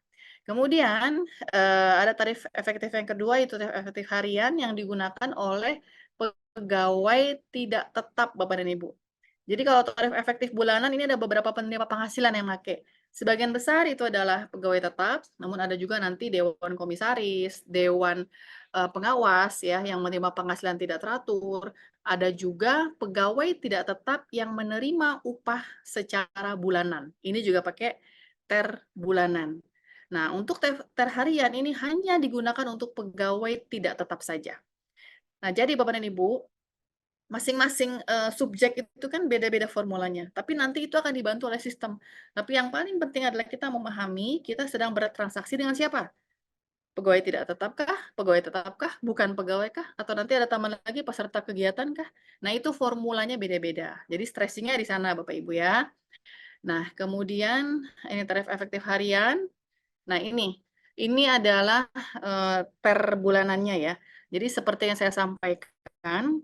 Kemudian ada tarif efektif yang kedua, itu tarif efektif harian yang digunakan oleh pegawai tidak tetap Bapak dan Ibu. Jadi kalau tarif efektif bulanan ini ada beberapa penerima penghasilan yang pakai. Sebagian besar itu adalah pegawai tetap, namun ada juga nanti dewan komisaris, dewan pengawas ya yang menerima penghasilan tidak teratur. Ada juga pegawai tidak tetap yang menerima upah secara bulanan. Ini juga pakai ter bulanan. Nah, untuk ter harian ini hanya digunakan untuk pegawai tidak tetap saja. Nah, jadi Bapak dan Ibu, masing-masing subjek itu kan beda-beda formulanya, tapi nanti itu akan dibantu oleh sistem. Tapi yang paling penting adalah kita memahami kita sedang bertransaksi dengan siapa? Pegawai tidak tetapkah? Pegawai tetapkah? Bukan pegawai kah? Atau nanti ada tambahan lagi peserta kegiatan kah? Nah, itu formulanya beda-beda. Jadi stressingnya di sana Bapak Ibu ya. Nah, kemudian ini tarif efektif harian. Nah, ini adalah per bulanannya ya. Jadi seperti yang saya sampaikan,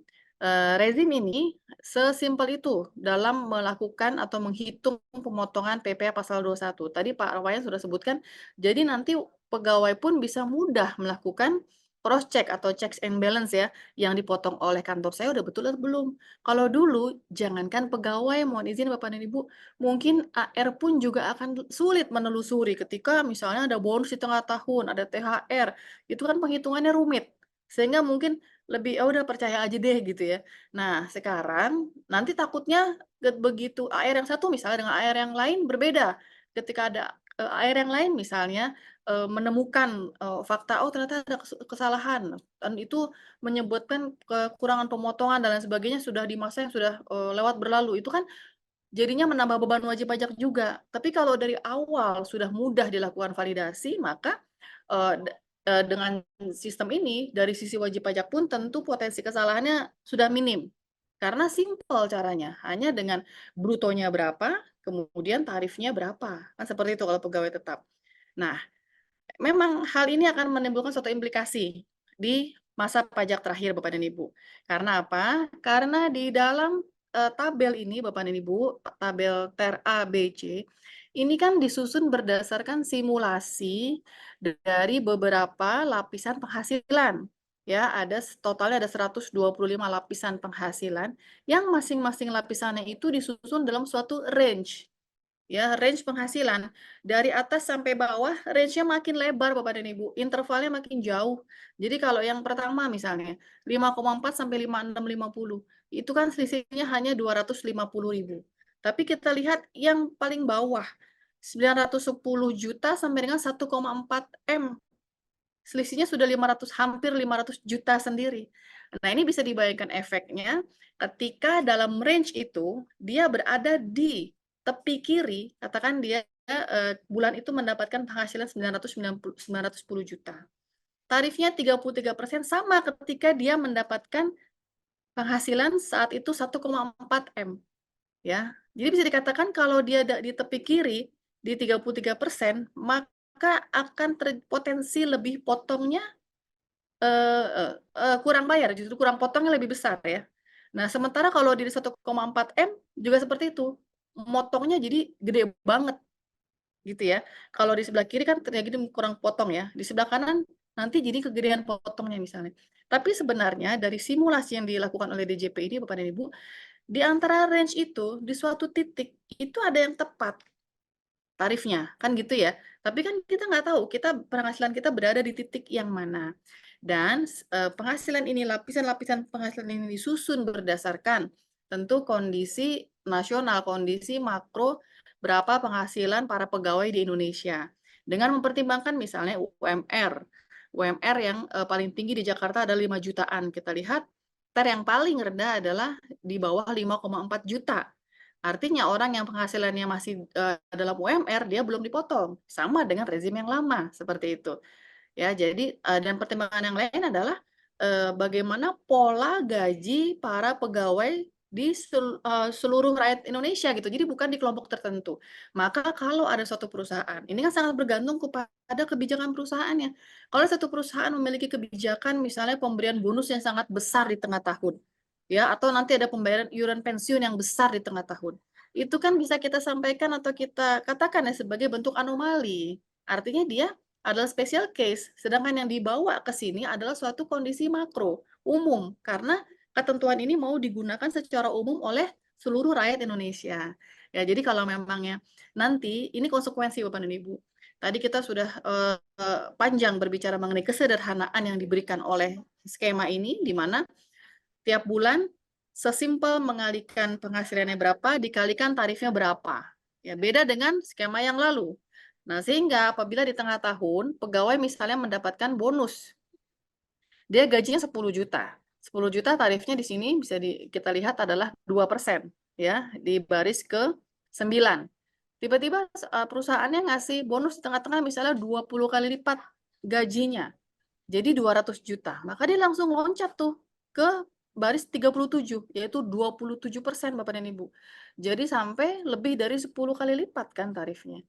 rezim ini sesimpel itu dalam melakukan atau menghitung pemotongan PPh pasal 21. Tadi Pak Wayan sudah sebutkan, jadi nanti pegawai pun bisa mudah melakukan cross check atau checks and balance ya, yang dipotong oleh kantor saya udah betul atau belum. Kalau dulu, jangankan pegawai, mohon izin Bapak dan Ibu, mungkin AR pun juga akan sulit menelusuri ketika misalnya ada bonus di tengah tahun, ada THR, itu kan penghitungannya rumit. Sehingga mungkin lebih, "Oh udah percaya aja deh," gitu ya. Nah, sekarang nanti takutnya begitu AR yang satu misalnya dengan AR yang lain berbeda. Ketika ada, AR yang lain misalnya menemukan, fakta, oh ternyata ada kesalahan dan itu menyebabkan kekurangan pemotongan dan lain sebagainya sudah di masa yang sudah, lewat berlalu. Itu kan jadinya menambah beban wajib pajak juga. Tapi kalau dari awal sudah mudah dilakukan validasi, maka, dengan sistem ini dari sisi wajib pajak pun tentu potensi kesalahannya sudah minim. Karena simpel caranya, hanya dengan brutonya berapa, kemudian tarifnya berapa, kan seperti itu kalau pegawai tetap. Nah, memang hal ini akan menimbulkan suatu implikasi di masa pajak terakhir Bapak dan Ibu. Karena apa? Karena di dalam, tabel ini Bapak dan Ibu, tabel TER A, B, C, ini kan disusun berdasarkan simulasi dari beberapa lapisan penghasilan. Ya, totalnya ada 125 lapisan penghasilan yang masing-masing lapisannya itu disusun dalam suatu range. Ya, range penghasilan dari atas sampai bawah range-nya makin lebar Bapak dan Ibu, intervalnya makin jauh. Jadi kalau yang pertama misalnya 5,4 sampai 5650 itu kan selisihnya hanya 250.000. Tapi kita lihat yang paling bawah 910 juta sampai dengan 1,4 M. Selisihnya sudah 500, hampir 500 juta sendiri. Nah, ini bisa dibayangkan efeknya ketika dalam range itu dia berada di tepi kiri, katakan dia bulan itu mendapatkan penghasilan 910 juta. Tarifnya 33% sama ketika dia mendapatkan penghasilan saat itu 1,4 M. Ya. Jadi bisa dikatakan kalau dia di tepi kiri di 33%, maka akan potensi lebih potongnya kurang bayar, justru kurang potongnya lebih besar ya. Nah, sementara kalau di 1,4 M juga seperti itu, motongnya jadi gede banget gitu ya. Kalau di sebelah kiri kan terjadi kurang potong ya, di sebelah kanan nanti jadi kegedean potongnya misalnya. Tapi sebenarnya dari simulasi yang dilakukan oleh DJP ini Bapak dan Ibu, di antara range itu, di suatu titik, itu ada yang tepat tarifnya, kan gitu ya. Tapi kan kita nggak tahu, penghasilan kita berada di titik yang mana. Dan penghasilan ini, lapisan-lapisan penghasilan ini disusun berdasarkan tentu kondisi nasional, kondisi makro, berapa penghasilan para pegawai di Indonesia. Dengan mempertimbangkan misalnya UMR. UMR yang paling tinggi di Jakarta ada 5 jutaan. Kita lihat, TER yang paling rendah adalah di bawah 5,4 juta. Artinya orang yang penghasilannya masih dalam UMR, dia belum dipotong. Sama dengan rezim yang lama, seperti itu. Ya, jadi dan pertimbangan yang lain adalah bagaimana pola gaji para pegawai di seluruh rakyat Indonesia gitu. Jadi bukan di kelompok tertentu. Maka kalau ada suatu perusahaan, ini kan sangat bergantung kepada kebijakan perusahaannya. Kalau satu perusahaan memiliki kebijakan misalnya pemberian bonus yang sangat besar di tengah tahun, ya, atau nanti ada pembayaran iuran pensiun yang besar di tengah tahun. Itu kan bisa kita sampaikan atau kita katakan ya sebagai bentuk anomali. Artinya dia adalah special case, sedangkan yang dibawa ke sini adalah suatu kondisi makro, umum, karena ketentuan ini mau digunakan secara umum oleh seluruh rakyat Indonesia. Ya, jadi kalau memangnya nanti ini konsekuensi Bapak dan Ibu. Tadi kita sudah panjang berbicara mengenai kesederhanaan yang diberikan oleh skema ini, di mana tiap bulan sesimpel mengalihkan penghasilannya berapa dikalikan tarifnya berapa. Ya, beda dengan skema yang lalu. Nah, sehingga apabila di tengah tahun pegawai misalnya mendapatkan bonus, dia gajinya 10 juta. 10 juta tarifnya di sini bisa kita lihat adalah 2%, ya, di baris ke-9. Tiba-tiba perusahaannya ngasih bonus di tengah-tengah misalnya 20 kali lipat gajinya. Jadi 200 juta. Maka dia langsung loncat tuh ke baris 37, yaitu 27% Bapak dan Ibu. Jadi sampai lebih dari 10 kali lipat kan tarifnya.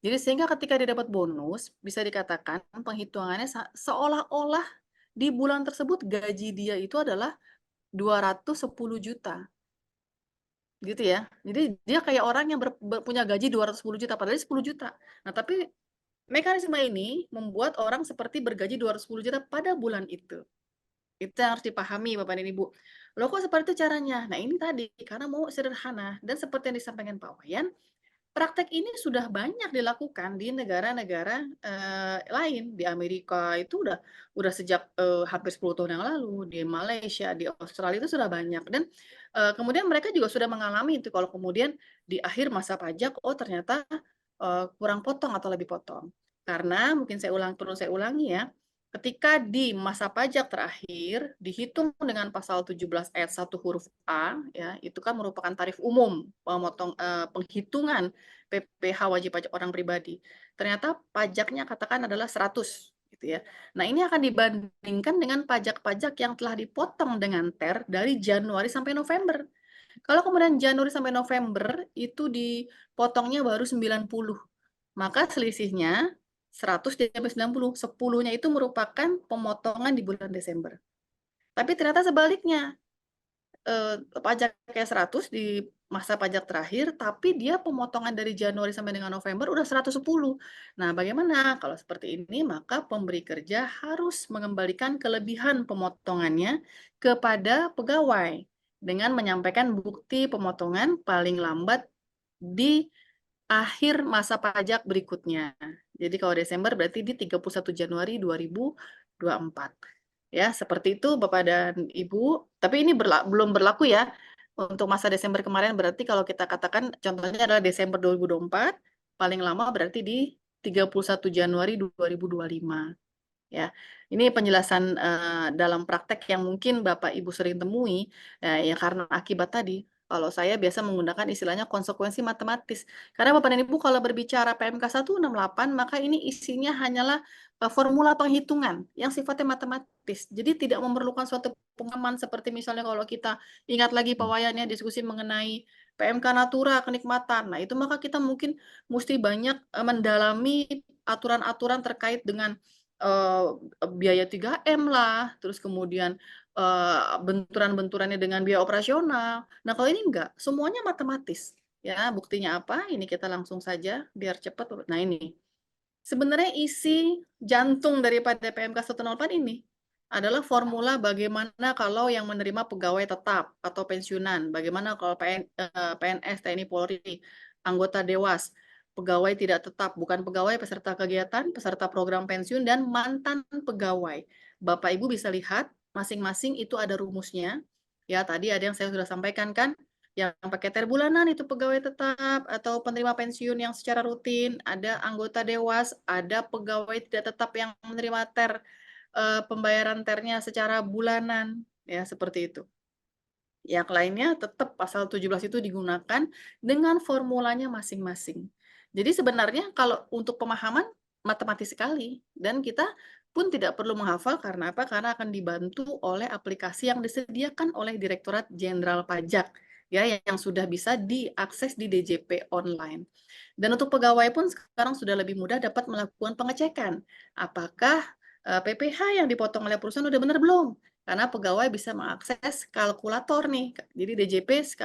Jadi sehingga ketika dia dapat bonus, bisa dikatakan penghitungannya seolah-olah di bulan tersebut gaji dia itu adalah 210 juta. Gitu ya. Jadi dia kayak orang yang punya gaji 210 juta, padahal 10 juta. Nah, tapi Mekanisme ini membuat orang seperti bergaji 210 juta pada bulan itu. Itu yang harus dipahami Bapak dan Ibu. Loh kok seperti itu caranya? Nah ini tadi, karena mau sederhana dan seperti yang disampaikan Pak Wayan, praktek ini sudah banyak dilakukan di negara-negara, lain. Di Amerika itu udah sejak, hampir 10 tahun yang lalu, di Malaysia, di Australia itu sudah banyak dan, kemudian mereka juga sudah mengalami itu kalau kemudian di akhir masa pajak, oh ternyata, kurang potong atau lebih potong. Karena mungkin perlu saya ulangi ya, ketika di masa pajak terakhir dihitung dengan pasal 17 ayat 1 huruf A ya, itu kan merupakan tarif umum penghitungan PPh wajib pajak orang pribadi. Ternyata pajaknya katakan adalah 100 gitu ya. Nah, ini akan dibandingkan dengan pajak-pajak yang telah dipotong dengan TER dari Januari sampai November. Kalau kemudian Januari sampai November itu dipotongnya baru 90, maka selisihnya 100 diambil 90, 10-nya itu merupakan pemotongan di bulan Desember. Tapi ternyata sebaliknya, pajaknya 100 di masa pajak terakhir, tapi dia pemotongan dari Januari sampai dengan November udah 110. Nah, bagaimana? Kalau seperti ini, maka pemberi kerja harus mengembalikan kelebihan pemotongannya kepada pegawai dengan menyampaikan bukti pemotongan paling lambat di akhir masa pajak berikutnya. Jadi kalau Desember berarti di 31 Januari 2024. Ya, seperti itu Bapak dan Ibu. Tapi ini belum berlaku ya. Untuk masa Desember kemarin berarti kalau kita katakan contohnya adalah Desember 2024, paling lama berarti di 31 Januari 2025. Ya, ini penjelasan dalam praktek yang mungkin Bapak Ibu sering temui, ya karena akibat tadi. Kalau saya biasa menggunakan istilahnya konsekuensi matematis. Karena Bapak dan Ibu kalau berbicara PMK 168, maka ini isinya hanyalah formula penghitungan yang sifatnya matematis. Jadi tidak memerlukan suatu pemahaman seperti misalnya kalau kita ingat lagi Pak Wayan ya diskusi mengenai PMK Natura kenikmatan. Nah, itu maka kita mungkin mesti banyak mendalami aturan-aturan terkait dengan biaya 3M lah, terus kemudian, benturan-benturannya dengan biaya operasional. Nah, kalau ini enggak, semuanya matematis, ya. Buktinya apa? Ini kita langsung saja biar cepat. Nah ini, sebenarnya isi jantung daripada PMK 108 ini adalah formula bagaimana kalau yang menerima pegawai tetap atau pensiunan, bagaimana kalau PNS, TNI, Polri, anggota Dewas, pegawai tidak tetap, bukan pegawai, peserta kegiatan, peserta program pensiun, dan mantan pegawai. Bapak Ibu bisa lihat, masing-masing itu ada rumusnya. Ya, tadi ada yang saya sudah sampaikan kan, yang pakai TER bulanan itu pegawai tetap atau penerima pensiun yang secara rutin, ada anggota Dewas, ada pegawai tidak tetap yang menerima TER, pembayaran TER-nya secara bulanan, ya seperti itu. Yang lainnya tetap pasal 17 itu digunakan dengan formulanya masing-masing. Jadi sebenarnya kalau untuk pemahaman matematis sekali dan kita pun tidak perlu menghafal karena apa? Karena akan dibantu oleh aplikasi yang disediakan oleh Direktorat Jenderal Pajak ya yang sudah bisa diakses di DJP online. Dan untuk pegawai pun sekarang sudah lebih mudah dapat melakukan pengecekan apakah PPh yang dipotong oleh perusahaan udah benar belum? Karena pegawai bisa mengakses kalkulator nih. Jadi DJP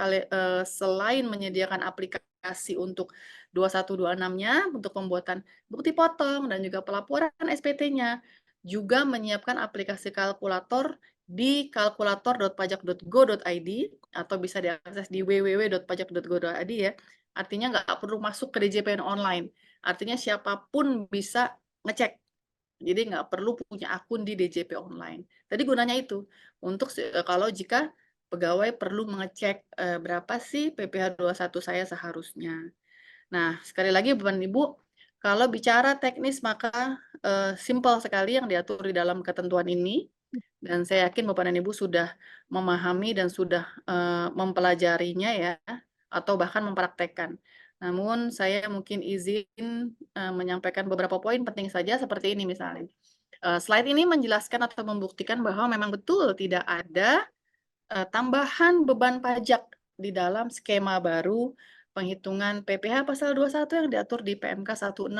selain menyediakan aplikasi untuk 2126-nya untuk pembuatan bukti potong dan juga pelaporan SPT-nya, juga menyiapkan aplikasi kalkulator di kalkulator.pajak.go.id atau bisa diakses di www.pajak.go.id ya. Artinya nggak perlu masuk ke DJP online. Artinya siapapun bisa ngecek. Jadi nggak perlu punya akun di DJP online. Tadi gunanya itu, untuk kalau jika pegawai perlu mengecek, berapa sih PPh 21 saya seharusnya. Nah, sekali lagi Bapak dan Ibu, kalau bicara teknis maka, simpel sekali yang diatur di dalam ketentuan ini, dan saya yakin Bapak dan Ibu sudah memahami dan sudah, mempelajarinya ya, atau bahkan mempraktekkan. Namun saya mungkin izin, menyampaikan beberapa poin penting saja seperti ini misalnya. Slide ini menjelaskan atau membuktikan bahwa memang betul tidak ada, tambahan beban pajak di dalam skema baru penghitungan PPh pasal 21 yang diatur di PMK 168,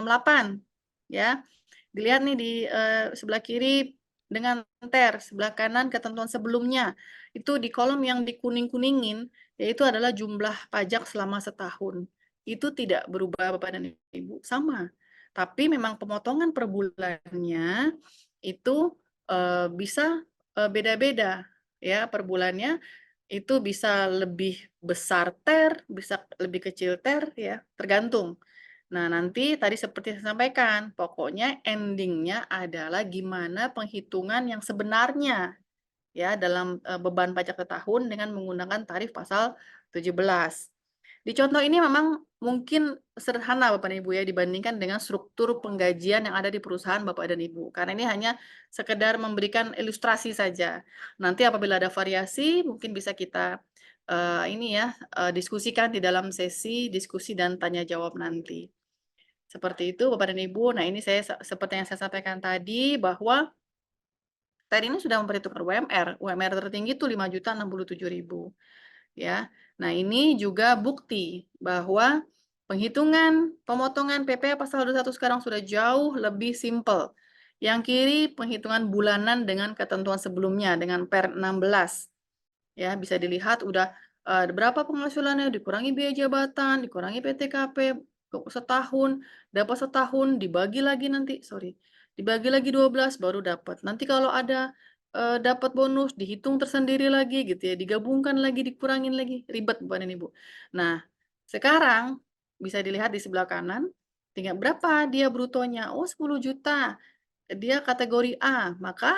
ya. Dilihat nih di, sebelah kiri dengan TER, sebelah kanan ketentuan sebelumnya. Itu di kolom yang dikuning-kuningin, yaitu adalah jumlah pajak selama setahun. Itu tidak berubah Bapak dan Ibu, sama. Tapi memang pemotongan per bulannya itu bisa beda-beda ya per bulannya, itu bisa lebih besar bisa lebih kecil ya, tergantung. Nah, nanti tadi seperti saya sampaikan, pokoknya endingnya adalah gimana penghitungan yang sebenarnya ya dalam beban pajak setahun dengan menggunakan tarif pasal 17. Di contoh ini memang mungkin sederhana Bapak dan Ibu ya dibandingkan dengan struktur penggajian yang ada di perusahaan Bapak dan Ibu. Karena ini hanya sekedar memberikan ilustrasi saja. Nanti apabila ada variasi mungkin bisa kita diskusikan di dalam sesi diskusi dan tanya jawab nanti. Seperti itu Bapak dan Ibu. Nah, ini saya seperti yang saya sampaikan tadi bahwa tadi ini sudah memperhitungkan UMR. UMR tertinggi itu 5.067.000 ya. Nah, ini juga bukti bahwa penghitungan pemotongan PPh pasal 21 sekarang sudah jauh lebih simpel. Yang kiri penghitungan bulanan dengan ketentuan sebelumnya dengan per 16. Ya, bisa dilihat udah berapa penghasilannya, dikurangi biaya jabatan, dikurangi PTKP setahun, dapat setahun, dibagi lagi nanti, dibagi lagi 12 baru dapat. Nanti kalau ada dapat bonus, dihitung tersendiri lagi gitu ya, digabungkan lagi, dikurangin lagi, ribet Bapak dan Ibu. Nah, sekarang bisa dilihat di sebelah kanan, tinggal berapa dia brutonya, oh 10 juta, dia kategori A, maka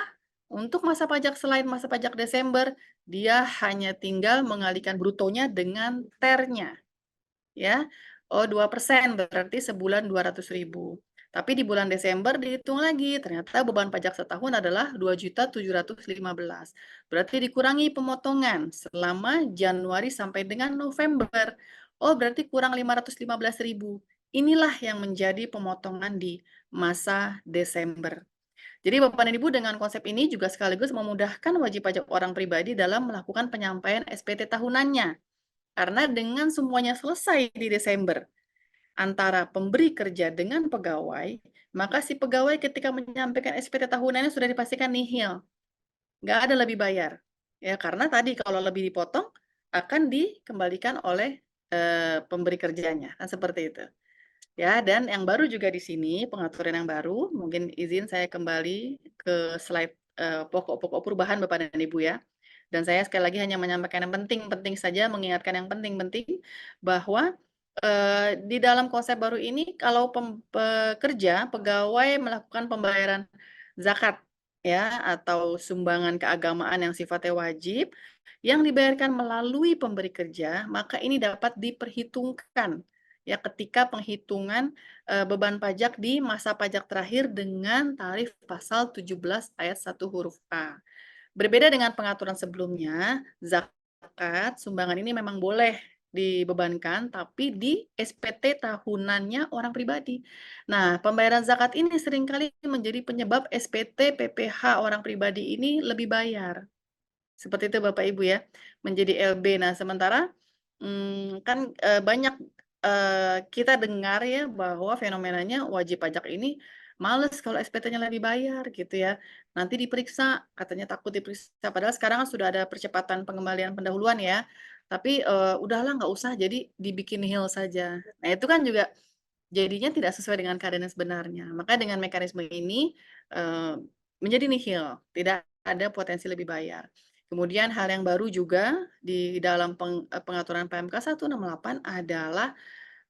untuk masa pajak selain masa pajak Desember, dia hanya tinggal mengalihkan brutonya dengan ternya, ya. Oh 2% berarti sebulan 200.000. Tapi di bulan Desember dihitung lagi, ternyata beban pajak setahun adalah 2.715. Berarti dikurangi pemotongan selama Januari sampai dengan November. Oh berarti kurang 515.000. Inilah yang menjadi pemotongan di masa Desember. Jadi Bapak dan Ibu dengan konsep ini juga sekaligus memudahkan wajib pajak orang pribadi dalam melakukan penyampaian SPT tahunannya. Karena dengan semuanya selesai di Desember antara pemberi kerja dengan pegawai, maka si pegawai ketika menyampaikan SPT tahunannya sudah dipastikan nihil. Nggak ada lebih bayar. Ya, karena tadi kalau lebih dipotong akan dikembalikan oleh pemberi kerjanya. Kan seperti itu. Ya, dan yang baru juga di sini, pengaturan yang baru, mungkin izin saya kembali ke slide pokok-pokok perubahan Bapak dan Ibu ya. Dan saya sekali lagi hanya menyampaikan yang penting-penting saja, mengingatkan yang penting-penting, bahwa di dalam konsep baru ini, kalau pekerja, pegawai melakukan pembayaran zakat, ya, atau sumbangan keagamaan yang sifatnya wajib, yang dibayarkan melalui pemberi kerja, maka ini dapat diperhitungkan ya ketika penghitungan beban pajak di masa pajak terakhir dengan tarif pasal 17 ayat 1 huruf A. Berbeda dengan pengaturan sebelumnya, zakat sumbangan ini memang boleh dibebankan tapi di SPT tahunannya orang pribadi. Nah, pembayaran zakat ini seringkali menjadi penyebab SPT PPh orang pribadi ini lebih bayar. Seperti itu Bapak Ibu ya, menjadi LB. Nah, sementara kan banyak kita dengar ya bahwa fenomenanya wajib pajak ini males kalau SPT-nya lebih bayar gitu ya. Nanti diperiksa, katanya takut diperiksa. Padahal sekarang kan sudah ada percepatan pengembalian pendahuluan ya. Tapi udahlah nggak usah, jadi dibikin nihil saja. Nah itu kan juga jadinya tidak sesuai dengan keadaan yang sebenarnya. Maka dengan mekanisme ini menjadi nihil, tidak ada potensi lebih bayar. Kemudian hal yang baru juga di dalam pengaturan PMK 168 adalah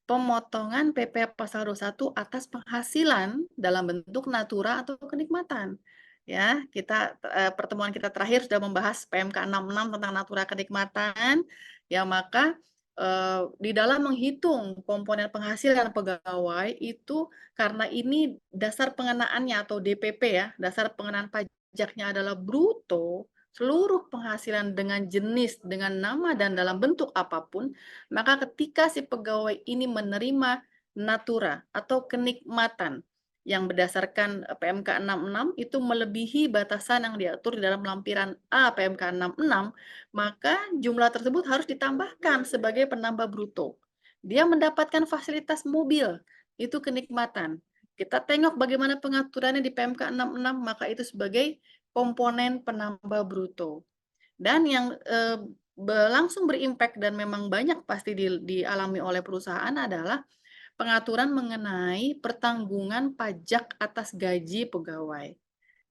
pemotongan PP pasal 21 atas penghasilan dalam bentuk natura atau kenikmatan. Ya, pertemuan kita terakhir sudah membahas PMK 66 tentang natura kenikmatan. Ya, maka di dalam menghitung komponen penghasilan pegawai itu karena ini dasar pengenaannya atau DPP ya, dasar pengenaan pajaknya adalah bruto, seluruh penghasilan dengan jenis, dengan nama dan dalam bentuk apapun, maka ketika si pegawai ini menerima natura atau kenikmatan yang berdasarkan PMK 66 itu melebihi batasan yang diatur di dalam lampiran A PMK 66, maka jumlah tersebut harus ditambahkan sebagai penambah bruto. Dia mendapatkan fasilitas mobil, itu kenikmatan. Kita tengok bagaimana pengaturannya di PMK 66, maka itu sebagai komponen penambah bruto. Dan yang langsung berimpact dan memang banyak pasti dialami oleh perusahaan adalah pengaturan mengenai pertanggungan pajak atas gaji pegawai.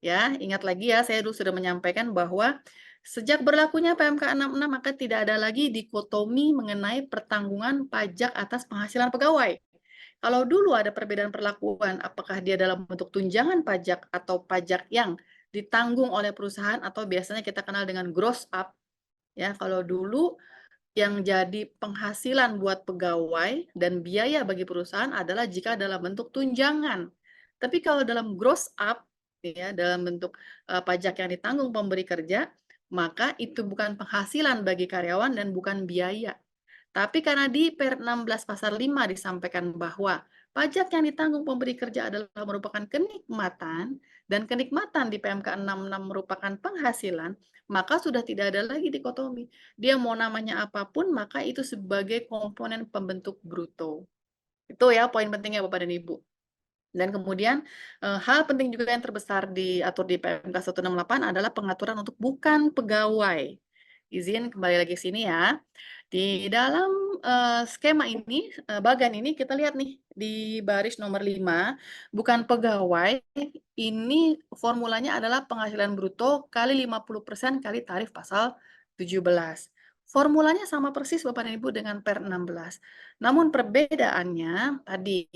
Ya, ingat lagi ya, saya dulu sudah menyampaikan bahwa sejak berlakunya PMK 66 maka tidak ada lagi dikotomi mengenai pertanggungan pajak atas penghasilan pegawai. Kalau dulu ada perbedaan perlakuan, apakah dia dalam bentuk tunjangan pajak atau pajak yang ditanggung oleh perusahaan atau biasanya kita kenal dengan gross up. Ya, kalau dulu yang jadi penghasilan buat pegawai dan biaya bagi perusahaan adalah jika dalam bentuk tunjangan. Tapi kalau dalam gross up, ya, dalam bentuk pajak yang ditanggung pemberi kerja, maka itu bukan penghasilan bagi karyawan dan bukan biaya. Tapi karena di Per 16 Pasar 5 disampaikan bahwa pajak yang ditanggung pemberi kerja adalah merupakan kenikmatan dan kenikmatan di PMK 66 merupakan penghasilan, maka sudah tidak ada lagi dikotomi. Dia mau namanya apapun, maka itu sebagai komponen pembentuk bruto. Itu ya poin pentingnya Bapak dan Ibu. Dan kemudian hal penting juga yang terbesar diatur di PMK 168 adalah pengaturan untuk bukan pegawai. Izin kembali lagi ke sini ya. Di dalam skema ini, bagan ini kita lihat nih di baris nomor 5, bukan pegawai, ini formulanya adalah penghasilan bruto kali 50% kali tarif pasal 17. Formulanya sama persis Bapak dan Ibu dengan Per 16. Namun perbedaannya tadi,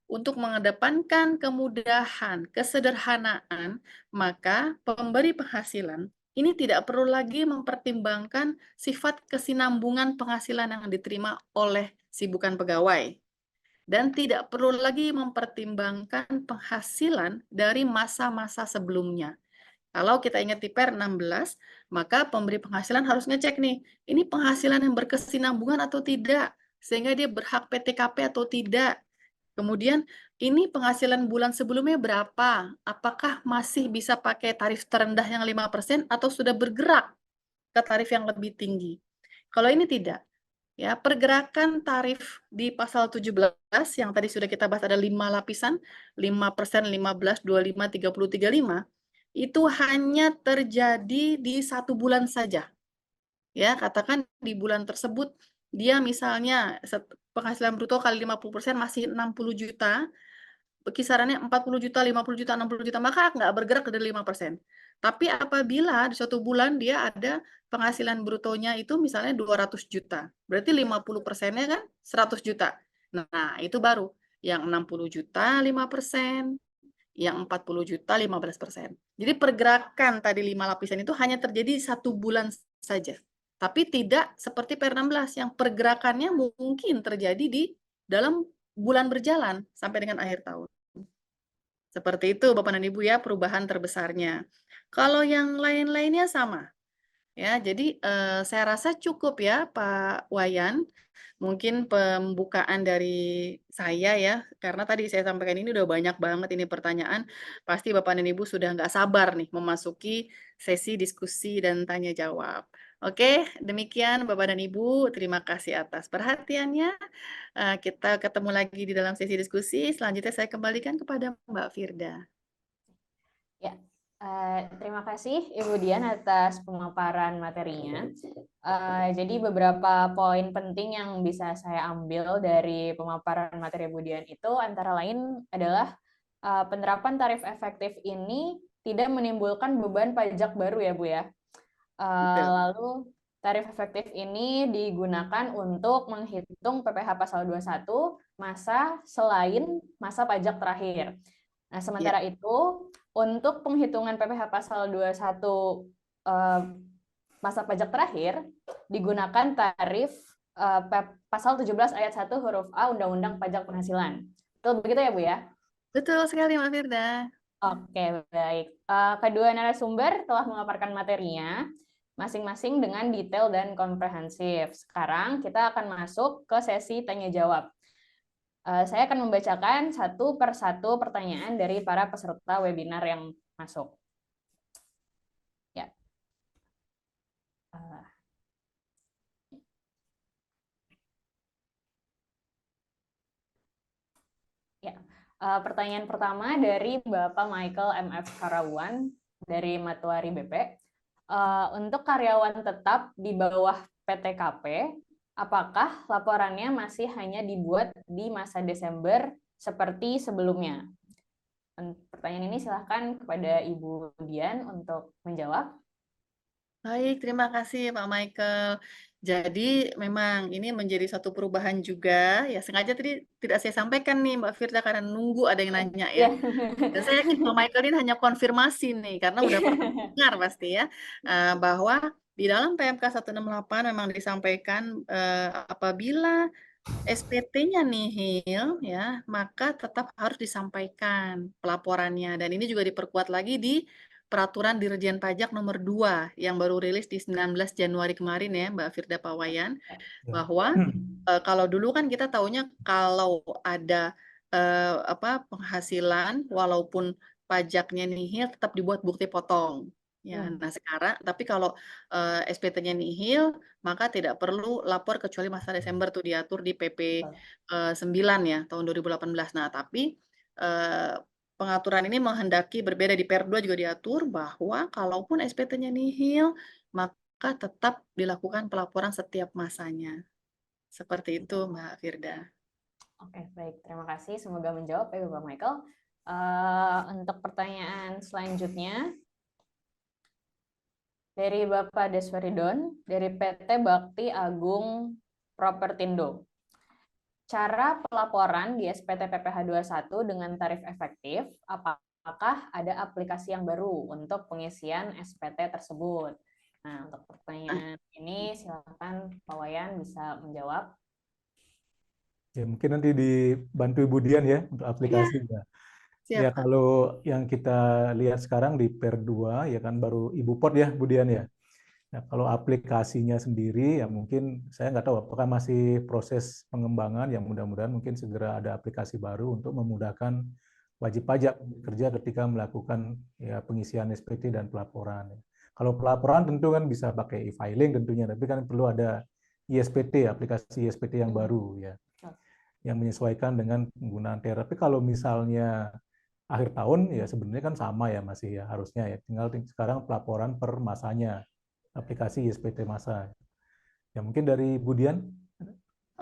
untuk mengedepankan kemudahan, kesederhanaan, maka pemberi penghasilan ini tidak perlu lagi mempertimbangkan sifat kesinambungan penghasilan yang diterima oleh si bukan pegawai. Dan tidak perlu lagi mempertimbangkan penghasilan dari masa-masa sebelumnya. Kalau kita ingat di Per 16, maka pemberi penghasilan harus ngecek nih, ini penghasilan yang berkesinambungan atau tidak, sehingga dia berhak PTKP atau tidak. Kemudian ini penghasilan bulan sebelumnya berapa? Apakah masih bisa pakai tarif terendah yang 5% atau sudah bergerak ke tarif yang lebih tinggi? Kalau ini tidak, ya pergerakan tarif di pasal 17 yang tadi sudah kita bahas ada 5 lapisan, 5%, 15, 25, 30, 35, itu hanya terjadi di 1 bulan saja. Ya, katakan di bulan tersebut dia misalnya penghasilan bruto kali 50% masih 60 juta, kisarannya 40 juta, 50 juta, 60 juta, maka nggak bergerak dari 5%. Tapi apabila di suatu bulan dia ada penghasilan brutonya itu misalnya 200 juta, berarti 50%-nya kan 100 juta. Nah, itu baru yang 60 juta 5%, yang 40 juta 15%. Jadi pergerakan tadi 5 lapisan itu hanya terjadi 1 bulan saja. Tapi tidak seperti Per 16 yang pergerakannya mungkin terjadi di dalam bulan berjalan sampai dengan akhir tahun. Seperti itu Bapak dan Ibu ya perubahan terbesarnya. Kalau yang lain-lainnya sama. Ya, jadi saya rasa cukup ya Pak Wayan. Mungkin pembukaan dari saya ya, karena tadi saya sampaikan ini udah banyak banget ini pertanyaan. Pasti Bapak dan Ibu sudah nggak sabar nih memasuki sesi diskusi dan tanya jawab. Oke, demikian Bapak dan Ibu. Terima kasih atas perhatiannya. Kita ketemu lagi di dalam sesi diskusi. Selanjutnya saya kembalikan kepada Mbak Firda. Ya, terima kasih Ibu Dian atas pemaparan materinya. Jadi beberapa poin penting yang bisa saya ambil dari pemaparan materi Ibu Dian itu antara lain adalah penerapan tarif efektif ini tidak menimbulkan beban pajak baru ya Bu ya. Lalu tarif efektif ini digunakan untuk menghitung PPh pasal 21 masa selain masa pajak terakhir. Nah, sementara itu untuk penghitungan PPh pasal 21 masa pajak terakhir digunakan tarif pasal 17 ayat 1 huruf A Undang-Undang Pajak Penghasilan. Betul begitu ya Bu ya? Betul sekali Mbak Firda. Oke, baik. Kedua narasumber telah memaparkan materinya masing-masing dengan detail dan komprehensif. Sekarang kita akan masuk ke sesi tanya jawab. Saya akan membacakan satu persatu pertanyaan dari para peserta webinar yang masuk. Ya. Ya. Pertanyaan pertama dari Bapak Michael MF Karawan dari Matuari BP. Untuk karyawan tetap di bawah PTKP, Apakah laporannya masih hanya dibuat di masa Desember seperti sebelumnya? Pertanyaan ini silahkan kepada Ibu Dian untuk menjawab. Baik, terima kasih Pak Michael. Jadi memang ini menjadi satu perubahan juga, ya sengaja tadi tidak saya sampaikan nih Mbak Firda karena nunggu ada yang nanya ya. Ya. Dan saya yakin Pak Michael ini hanya konfirmasi nih, karena udah pernah dengar pasti ya, bahwa di dalam PMK 168 memang disampaikan apabila SPT-nya nihil, ya, maka tetap harus disampaikan pelaporannya. Dan ini juga diperkuat lagi di Peraturan Dirjen Pajak nomor 2 yang baru rilis di 19 Januari kemarin ya, Mbak Firda Pawayan, Ya. bahwa kalau dulu kan kita taunya kalau ada penghasilan walaupun pajaknya nihil tetap dibuat bukti potong. Ya, nah sekarang tapi kalau SPT-nya nihil maka tidak perlu lapor kecuali masa Desember tuh diatur di PP 9 ya tahun 2018. Nah, tapi pengaturan ini menghendaki berbeda di Per 2 juga diatur bahwa kalaupun SPT-nya nihil maka tetap dilakukan pelaporan setiap masanya. Seperti itu, Mbak Firda. Oke, baik. Terima kasih. Semoga menjawab ya, Bapak Michael. Untuk pertanyaan selanjutnya, dari Bapak Deswaridon, dari PT Bakti Agung Propertindo. Cara pelaporan di SPT PPh 21 dengan tarif efektif, apakah ada aplikasi yang baru untuk pengisian SPT tersebut? Nah, untuk pertanyaan ini silakan Pak Wayan bisa menjawab. Ya, mungkin nanti dibantu Ibu Dian ya untuk aplikasinya. Ya, Siap. kalau yang kita lihat sekarang di Per 2 ya kan baru Ibu Pot ya Bu Dian ya. Nah, kalau aplikasinya sendiri ya mungkin saya nggak tahu apakah masih proses pengembangan, yang mudah-mudahan mungkin segera ada aplikasi baru untuk memudahkan wajib pajak kerja ketika melakukan ya pengisian SPT dan pelaporan. Kalau pelaporan tentu kan bisa pakai e-filing tentunya, tapi kan perlu ada ISPT, aplikasi ISPT yang baru ya, yang menyesuaikan dengan penggunaan TR. Tapi kalau misalnya akhir tahun ya sebenarnya kan sama ya masih ya harusnya ya, tinggal sekarang pelaporan per masanya, aplikasi ISPT masa. Ya mungkin dari Budian.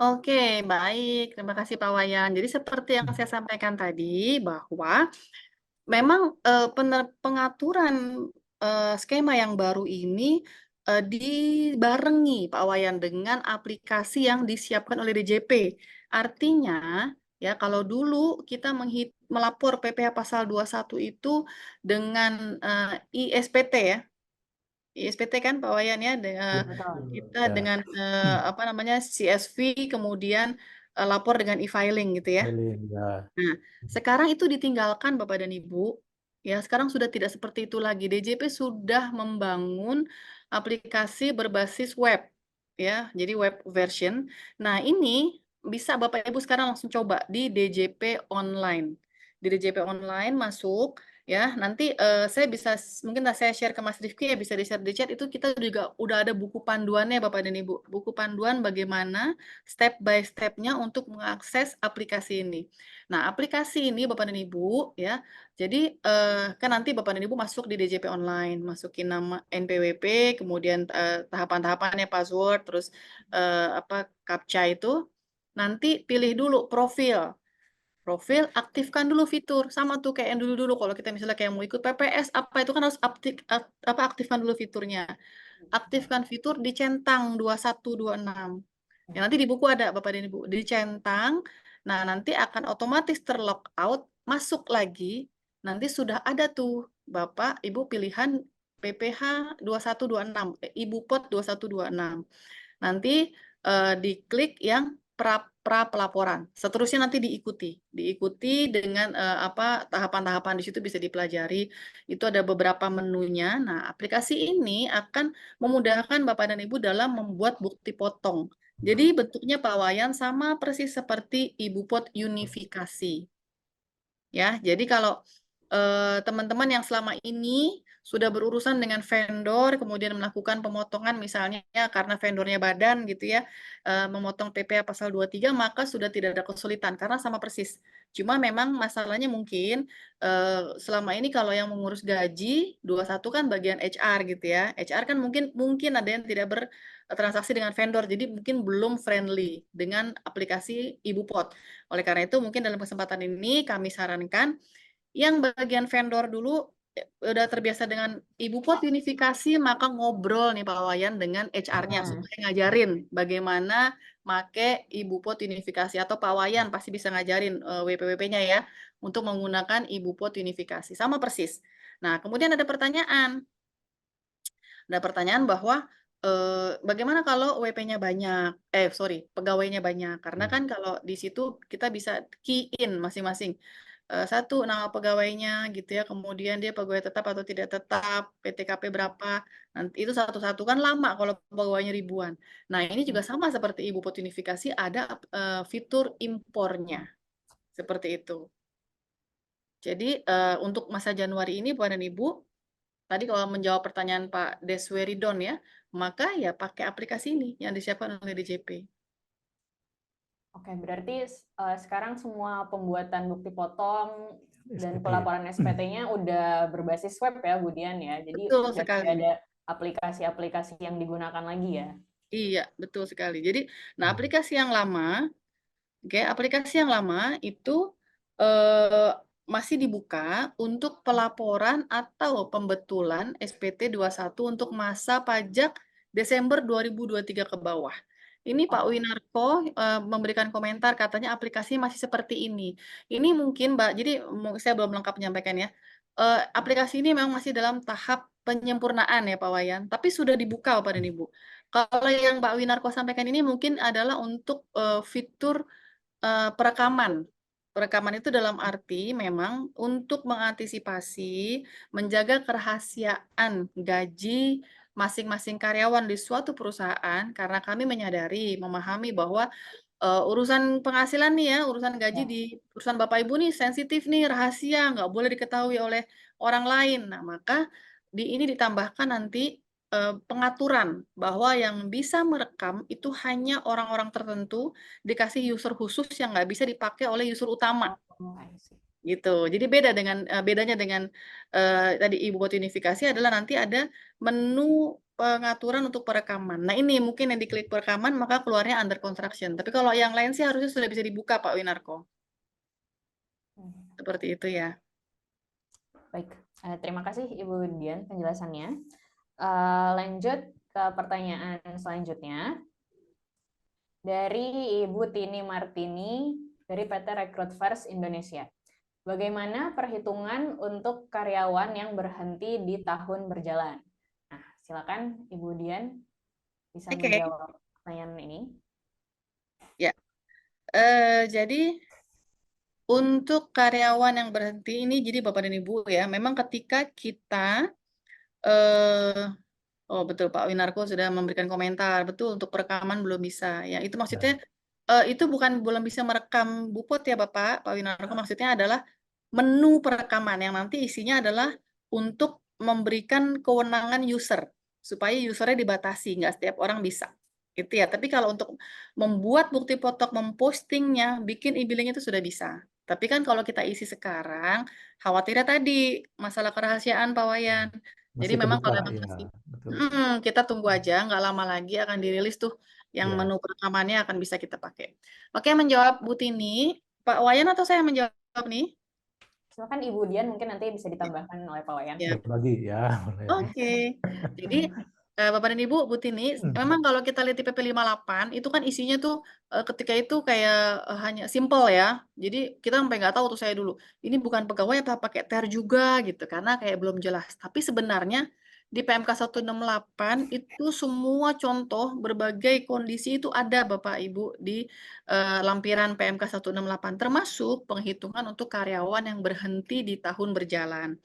Oke, baik. Terima kasih Pak Wayan. Jadi seperti yang saya sampaikan tadi bahwa memang pengaturan skema yang baru ini dibarengi Pak Wayan dengan aplikasi yang disiapkan oleh DJP. Artinya ya kalau dulu kita melapor PPh pasal 21 itu dengan ISPT ya. ISPT kan Pak Wayan ya, kita Ya. dengan CSV kemudian lapor dengan e-filing gitu ya. Ya. Nah, sekarang itu ditinggalkan Bapak dan Ibu. Ya, sekarang sudah tidak seperti itu lagi. DJP sudah membangun aplikasi berbasis web. Ya, jadi web version. Nah, ini bisa Bapak Ibu sekarang langsung coba di DJP online. Di DJP online masuk ya, nanti saya bisa mungkin saya share ke Mas Rifki ya, bisa di-share di chat, itu kita juga udah ada buku panduannya Bapak dan Ibu. Buku panduan bagaimana step by step-nya untuk mengakses aplikasi ini. Nah, aplikasi ini Bapak dan Ibu ya. Jadi kan nanti Bapak dan Ibu masuk di DJP online, masukin nama NPWP, kemudian tahapan-tahapannya password, terus CAPTCHA itu. Nanti pilih dulu profil. Profil, aktifkan dulu fitur. Sama tuh kayak yang dulu-dulu kalau kita misalnya kayak mau ikut PPS apa itu kan harus aktifkan dulu fiturnya. Aktifkan fitur dicentang 2126. Ya, nanti di buku ada Bapak dan Ibu, dicentang. Nah, nanti akan otomatis terlog out, masuk lagi. Nanti sudah ada tuh Bapak Ibu pilihan PPh 2126, Ibu Pot 2126. Nanti diklik yang pra pelaporan. Seterusnya nanti diikuti dengan tahapan-tahapan di situ bisa dipelajari. Itu ada beberapa menunya. Nah, aplikasi ini akan memudahkan Bapak dan Ibu dalam membuat bukti potong. Jadi bentuknya Pak Wayan sama persis seperti Ibu Pot unifikasi. Ya, jadi kalau teman-teman yang selama ini sudah berurusan dengan vendor, kemudian melakukan pemotongan misalnya karena vendornya Badan gitu ya, memotong PPh pasal 23, maka sudah tidak ada kesulitan karena sama persis. Cuma memang masalahnya mungkin selama ini kalau yang mengurus gaji 21 kan bagian HR gitu ya. HR kan mungkin ada yang tidak bertransaksi dengan vendor, jadi mungkin belum friendly dengan aplikasi Ibupot. Oleh karena itu mungkin dalam kesempatan ini kami sarankan yang bagian vendor dulu udah terbiasa dengan Ibupot unifikasi, maka ngobrol nih Pak Wayan dengan HR-nya supaya ngajarin bagaimana make Ibupot unifikasi, atau Pak Wayan pasti bisa ngajarin WP-WP-nya ya untuk menggunakan Ibupot unifikasi sama persis. Nah, kemudian ada pertanyaan bahwa bagaimana kalau WP-nya banyak, pegawainya banyak, karena kan kalau di situ kita bisa key in masing-masing. Satu, nama pegawainya gitu ya, kemudian dia pegawai tetap atau tidak tetap, PTKP berapa, nanti itu satu-satu kan lama kalau pegawainya ribuan. Nah, ini juga sama seperti Ibupot unifikasi, ada fitur impornya, seperti itu. Jadi untuk masa Januari ini Bapak dan Ibu, tadi kalau menjawab pertanyaan Pak Desweridon ya, maka ya pakai aplikasi ini yang disiapkan oleh DJP. Oke, berarti sekarang semua pembuatan bukti potong dan SPT. pelaporan SPT-nya udah berbasis web ya, Bu Dian ya. Jadi Betul udah sekali. tidak ada aplikasi-aplikasi yang digunakan lagi ya. Iya, betul sekali. Jadi, nah aplikasi yang lama itu masih dibuka untuk pelaporan atau pembetulan SPT 21 untuk masa pajak Desember 2023 ke bawah. Ini Pak Winarko memberikan komentar, katanya aplikasi masih seperti ini. Ini mungkin Mbak, jadi saya belum lengkap menyampaikan ya. Aplikasi ini memang masih dalam tahap penyempurnaan ya Pak Wayan, tapi sudah dibuka Bapak dan Ibu. Kalau yang Pak Winarko sampaikan ini mungkin adalah untuk fitur perekaman. Perekaman itu dalam arti memang untuk mengantisipasi, menjaga kerahasiaan gaji masing-masing karyawan di suatu perusahaan, karena kami menyadari, memahami bahwa urusan penghasilan nih ya, urusan gaji di perusahaan Bapak Ibu nih sensitif nih, rahasia, nggak boleh diketahui oleh orang lain. Nah, maka ini ditambahkan nanti pengaturan bahwa yang bisa merekam itu hanya orang-orang tertentu, dikasih user khusus yang nggak bisa dipakai oleh user utama. Gitu. Jadi bedanya dengan tadi Ibupot unifikasi adalah nanti ada menu pengaturan untuk perekaman. Nah, ini mungkin yang diklik perekaman maka keluarnya under construction. Tapi kalau yang lain sih harusnya sudah bisa dibuka Pak Winarko. Seperti itu ya. Baik, terima kasih Ibu Dian penjelasannya. Lanjut ke pertanyaan selanjutnya. Dari Ibu Tini Martini dari PT Recruit First Indonesia. Bagaimana perhitungan untuk karyawan yang berhenti di tahun berjalan? Nah, silakan Ibu Dian bisa menjawab pertanyaan ini. Ya, jadi untuk karyawan yang berhenti ini, jadi Bapak dan Ibu ya, memang ketika kita, oh betul Pak Winarko sudah memberikan komentar, betul untuk perekaman belum bisa. Ya, itu maksudnya itu bukan belum bisa merekam Bupot ya Bapak, Pak Winarko, maksudnya adalah menu perekaman yang nanti isinya adalah untuk memberikan kewenangan user, supaya usernya dibatasi, nggak setiap orang bisa. Itu ya, tapi kalau untuk membuat bukti potong, mempostingnya, bikin e-billing itu sudah bisa. Tapi kan kalau kita isi sekarang, khawatirnya tadi masalah kerahasiaan Pak Wayan. Jadi Masih memang kebuka, kalau memang ya, masih, betul. kita tunggu aja, nggak lama lagi akan dirilis tuh yang Ya. menu perekamannya akan bisa kita pakai. Oke, menjawab Bu Tini, Pak Wayan atau saya menjawab nih? Silakan Ibu Dian, mungkin nanti bisa ditambahkan oleh Pak Wayan. Ya. Berbagi ya. Oke. Jadi Bapak dan Ibu, Bu Tini, memang kalau kita lihat di PP 58 itu kan isinya tuh ketika itu kayak hanya simple ya. Jadi kita sampai nggak tahu tuh saya dulu. Ini bukan pegawai apa pakai TER juga gitu karena kayak belum jelas. Tapi sebenarnya di PMK 168 itu semua contoh berbagai kondisi itu ada Bapak Ibu di lampiran PMK 168 termasuk penghitungan untuk karyawan yang berhenti di tahun berjalan.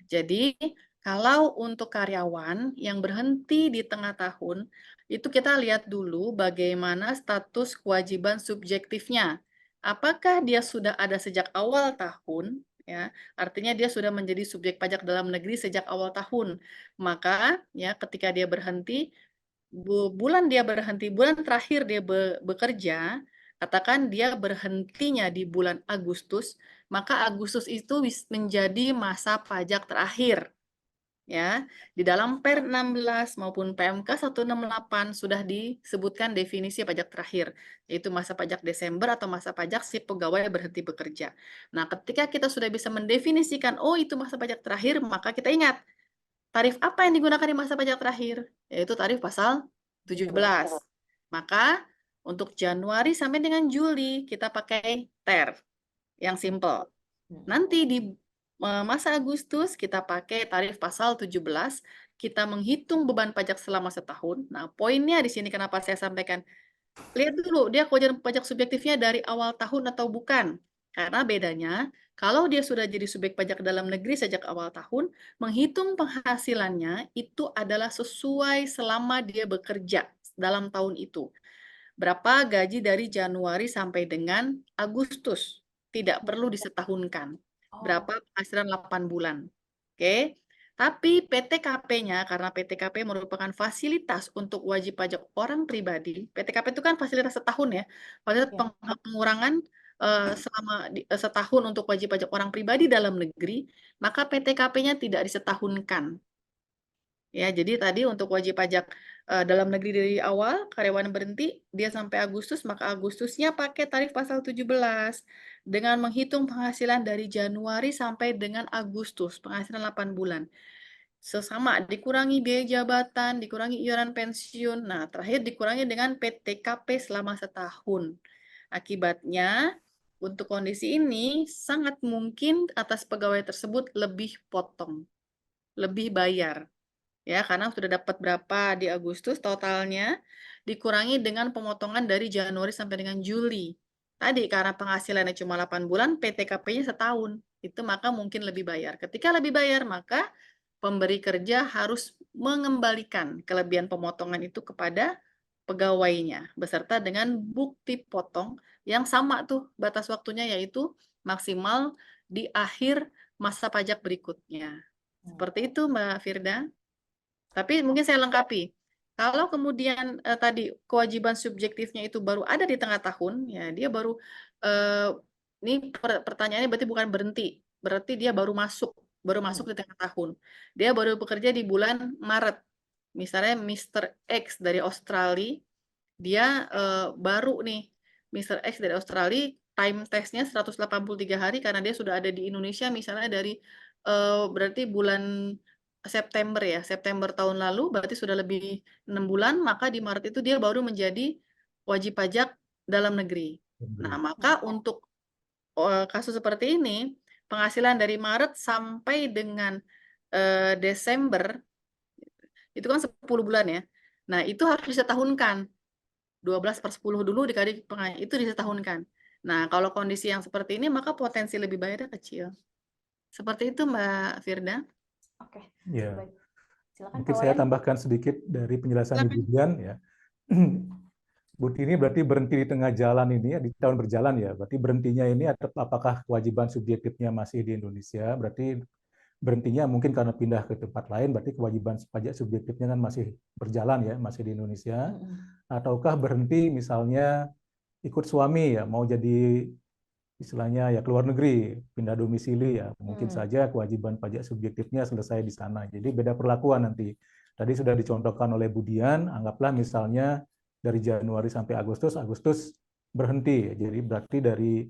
Jadi kalau untuk karyawan yang berhenti di tengah tahun, itu kita lihat dulu bagaimana status kewajiban subjektifnya. Apakah dia sudah ada sejak awal tahun, ya. Artinya dia sudah menjadi subjek pajak dalam negeri sejak awal tahun. Maka ya ketika dia berhenti, bulan terakhir dia bekerja, katakan dia berhentinya di bulan Agustus, maka Agustus itu menjadi masa pajak terakhir. Ya, di dalam Per 16 maupun PMK 168 sudah disebutkan definisi pajak terakhir, yaitu masa pajak Desember atau masa pajak si pegawai berhenti bekerja. Nah, ketika kita sudah bisa mendefinisikan, oh itu masa pajak terakhir, maka kita ingat, tarif apa yang digunakan di masa pajak terakhir? Yaitu tarif pasal 17. Maka, untuk Januari sampai dengan Juli, kita pakai TER yang simple. Nanti di masa Agustus kita pakai tarif pasal 17, kita menghitung beban pajak selama setahun. Nah, poinnya di sini kenapa saya sampaikan, lihat dulu dia kewajiban pajak subjektifnya dari awal tahun atau bukan. Karena bedanya, kalau dia sudah jadi subjek pajak dalam negeri sejak awal tahun, menghitung penghasilannya itu adalah sesuai selama dia bekerja dalam tahun itu. Berapa gaji dari Januari sampai dengan Agustus. Tidak perlu disetahunkan. Berapa penghasilan 8 bulan. Oke. Tapi PTKP-nya, karena PTKP merupakan fasilitas untuk wajib pajak orang pribadi. PTKP itu kan fasilitas setahun ya. Fasilitas pengurangan selama setahun untuk wajib pajak orang pribadi dalam negeri, maka PTKP-nya tidak disetahunkan. Ya, jadi tadi untuk wajib pajak dalam negeri dari awal karyawan berhenti, dia sampai Agustus, maka Agustusnya pakai tarif pasal 17 dengan menghitung penghasilan dari Januari sampai dengan Agustus, penghasilan 8 bulan. Sesama dikurangi biaya jabatan, dikurangi iuran pensiun. Nah, terakhir dikurangi dengan PTKP selama setahun. Akibatnya, untuk kondisi ini sangat mungkin atas pegawai tersebut lebih potong, lebih bayar. Ya, karena sudah dapat berapa di Agustus totalnya, dikurangi dengan pemotongan dari Januari sampai dengan Juli. Tadi karena penghasilannya cuma 8 bulan, PTKP-nya setahun. Itu maka mungkin lebih bayar. Ketika lebih bayar, maka pemberi kerja harus mengembalikan kelebihan pemotongan itu kepada pegawainya, beserta dengan bukti potong yang sama tuh batas waktunya, yaitu maksimal di akhir masa pajak berikutnya. Seperti itu, Mbak Firda. Tapi mungkin saya lengkapi. Kalau kemudian tadi kewajiban subjektifnya itu baru ada di tengah tahun, ya dia baru ini pertanyaannya berarti bukan berhenti, berarti dia baru masuk di tengah tahun. Dia baru bekerja di bulan Maret. Misalnya Mr. X dari Australia, dia baru nih Mr. X dari Australia, time testnya 183 hari karena dia sudah ada di Indonesia misalnya dari berarti bulan September ya, September tahun lalu, berarti sudah lebih 6 bulan, maka di Maret itu dia baru menjadi wajib pajak dalam negeri. Nah, maka untuk kasus seperti ini, penghasilan dari Maret sampai dengan Desember, itu kan 10 bulan ya. Nah, itu harus disetahunkan. 12/10 dulu dikali itu disetahunkan. Nah, kalau kondisi yang seperti ini, maka potensi lebih bayarnya kecil. Seperti itu, Mbak Firda. Oke, Ya. baik. Silakan, Mungkin Pak saya Wayan. tambahkan sedikit dari penjelasan Ibu Dian ya. Bu Tini berarti berhenti di tengah jalan ini ya, di tahun berjalan ya. Berarti berhentinya ini apakah kewajiban subjektifnya masih di Indonesia? Berarti berhentinya mungkin karena pindah ke tempat lain, berarti kewajiban pajak subjektifnya kan masih berjalan ya, masih di Indonesia. Ataukah berhenti misalnya ikut suami ya, mau jadi istilahnya ya keluar negeri, pindah domisili ya, mungkin saja kewajiban pajak subjektifnya selesai di sana. Jadi beda perlakuan nanti. Tadi sudah dicontohkan oleh Bu Dian, anggaplah misalnya dari Januari sampai Agustus, Agustus berhenti. Jadi berarti dari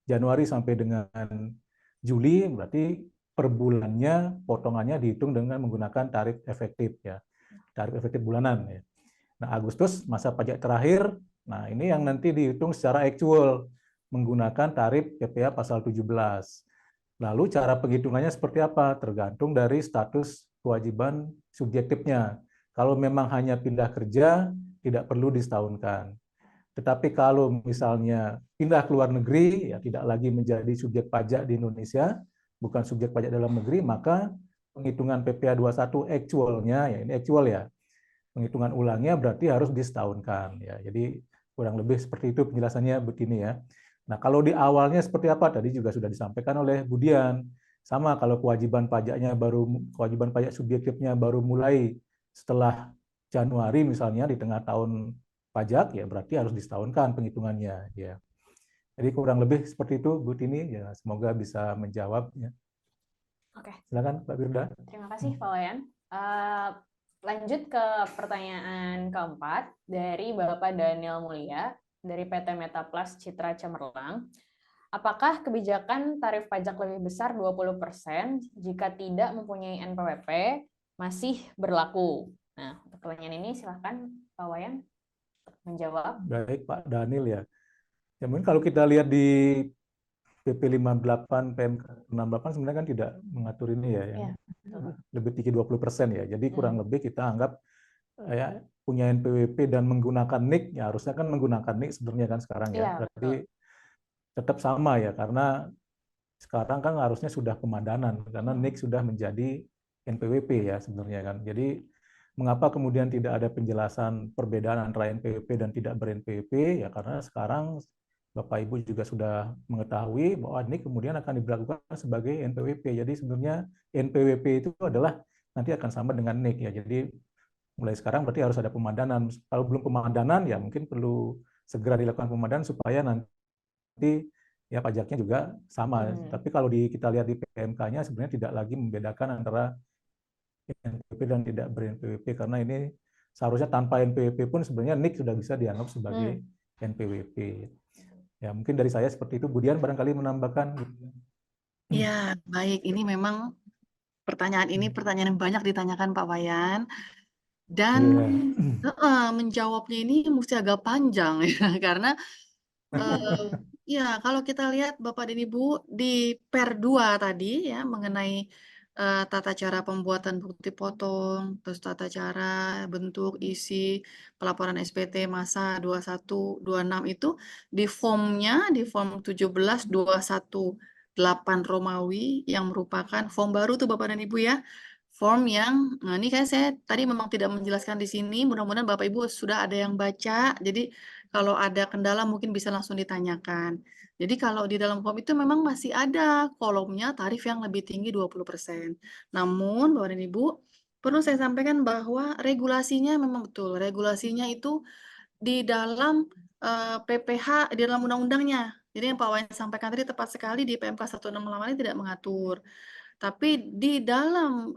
Januari sampai dengan Juli, berarti per bulannya potongannya dihitung dengan menggunakan tarif efektif ya, tarif efektif bulanan ya. Nah, Agustus masa pajak terakhir, nah ini yang nanti dihitung secara aktual menggunakan tarif PPh pasal 17. Lalu cara penghitungannya seperti apa? Tergantung dari status kewajiban subjektifnya. Kalau memang hanya pindah kerja, tidak perlu disetahunkan. Tetapi kalau misalnya pindah ke luar negeri, ya tidak lagi menjadi subjek pajak di Indonesia, bukan subjek pajak dalam negeri, maka penghitungan PPh 21 actual-nya, ya ini actual ya, penghitungan ulangnya berarti harus disetahunkan. Ya, jadi kurang lebih seperti itu penjelasannya begini ya. Nah, kalau di awalnya seperti apa? Tadi juga sudah disampaikan oleh Budian. Sama kalau kewajiban pajak subjektifnya baru mulai setelah Januari misalnya di tengah tahun pajak, ya berarti harus disetahunkan penghitungannya. Ya. Jadi kurang lebih seperti itu, Bu Tini. Ya, semoga bisa menjawab. Ya. Oke. Silakan, Pak Firda. Terima kasih, Pak Wayan. Lanjut ke pertanyaan keempat dari Bapak Daniel Mulia dari PT Metaplus Citra Cemerlang. Apakah kebijakan tarif pajak lebih besar 20% jika tidak mempunyai NPWP masih berlaku? Nah, untuk pertanyaan ini silahkan Pak Wayan menjawab. Baik, Pak Daniel ya. Ya mungkin kalau kita lihat di PP 58, PMK 68 sebenarnya kan tidak mengatur ini ya, yang lebih tinggi 20% ya. Jadi kurang lebih kita anggap ya punya NPWP dan menggunakan NIK, ya harusnya kan menggunakan NIK sebenarnya kan sekarang ya. Berarti tetap sama ya, karena sekarang kan harusnya sudah pemadanan, karena NIK sudah menjadi NPWP ya sebenarnya kan. Jadi mengapa kemudian tidak ada penjelasan perbedaan antara NPWP dan tidak ber-NPWP? Ya karena sekarang Bapak Ibu juga sudah mengetahui bahwa NIK kemudian akan diberlakukan sebagai NPWP. Jadi sebenarnya NPWP itu adalah nanti akan sama dengan NIK ya. Jadi mulai sekarang berarti harus ada pemadanan. Kalau belum pemadanan ya mungkin perlu segera dilakukan pemadanan supaya nanti ya pajaknya juga sama. Tapi kalau kita lihat di PMK-nya sebenarnya tidak lagi membedakan antara NPWP dan tidak ber-NPWP, karena ini seharusnya tanpa NPWP pun sebenarnya NIK sudah bisa dianggap sebagai NPWP. Ya, mungkin dari saya seperti itu. Budian barangkali menambahkan. Ya, baik. Ini memang pertanyaan yang banyak ditanyakan Pak Wayan. Dan menjawabnya ini mesti agak panjang ya, karena ya kalau kita lihat Bapak dan Ibu di Per 2 tadi ya mengenai tata cara pembuatan bukti potong, terus tata cara bentuk isi pelaporan SPT masa 21 26 itu di formnya di form 17 218 Romawi yang merupakan form baru tuh Bapak dan Ibu ya. Form yang, nah ini kan saya tadi memang tidak menjelaskan di sini, mudah-mudahan Bapak Ibu sudah ada yang baca, jadi kalau ada kendala mungkin bisa langsung ditanyakan. Jadi kalau di dalam form itu memang masih ada kolomnya tarif yang lebih tinggi 20%. Namun Bapak dan Ibu, perlu saya sampaikan bahwa regulasinya memang betul, regulasinya itu di dalam PPH, di dalam undang-undangnya. Jadi yang Pak Wayan sampaikan tadi tepat sekali di PMK 1688 ini tidak mengatur. Tapi di dalam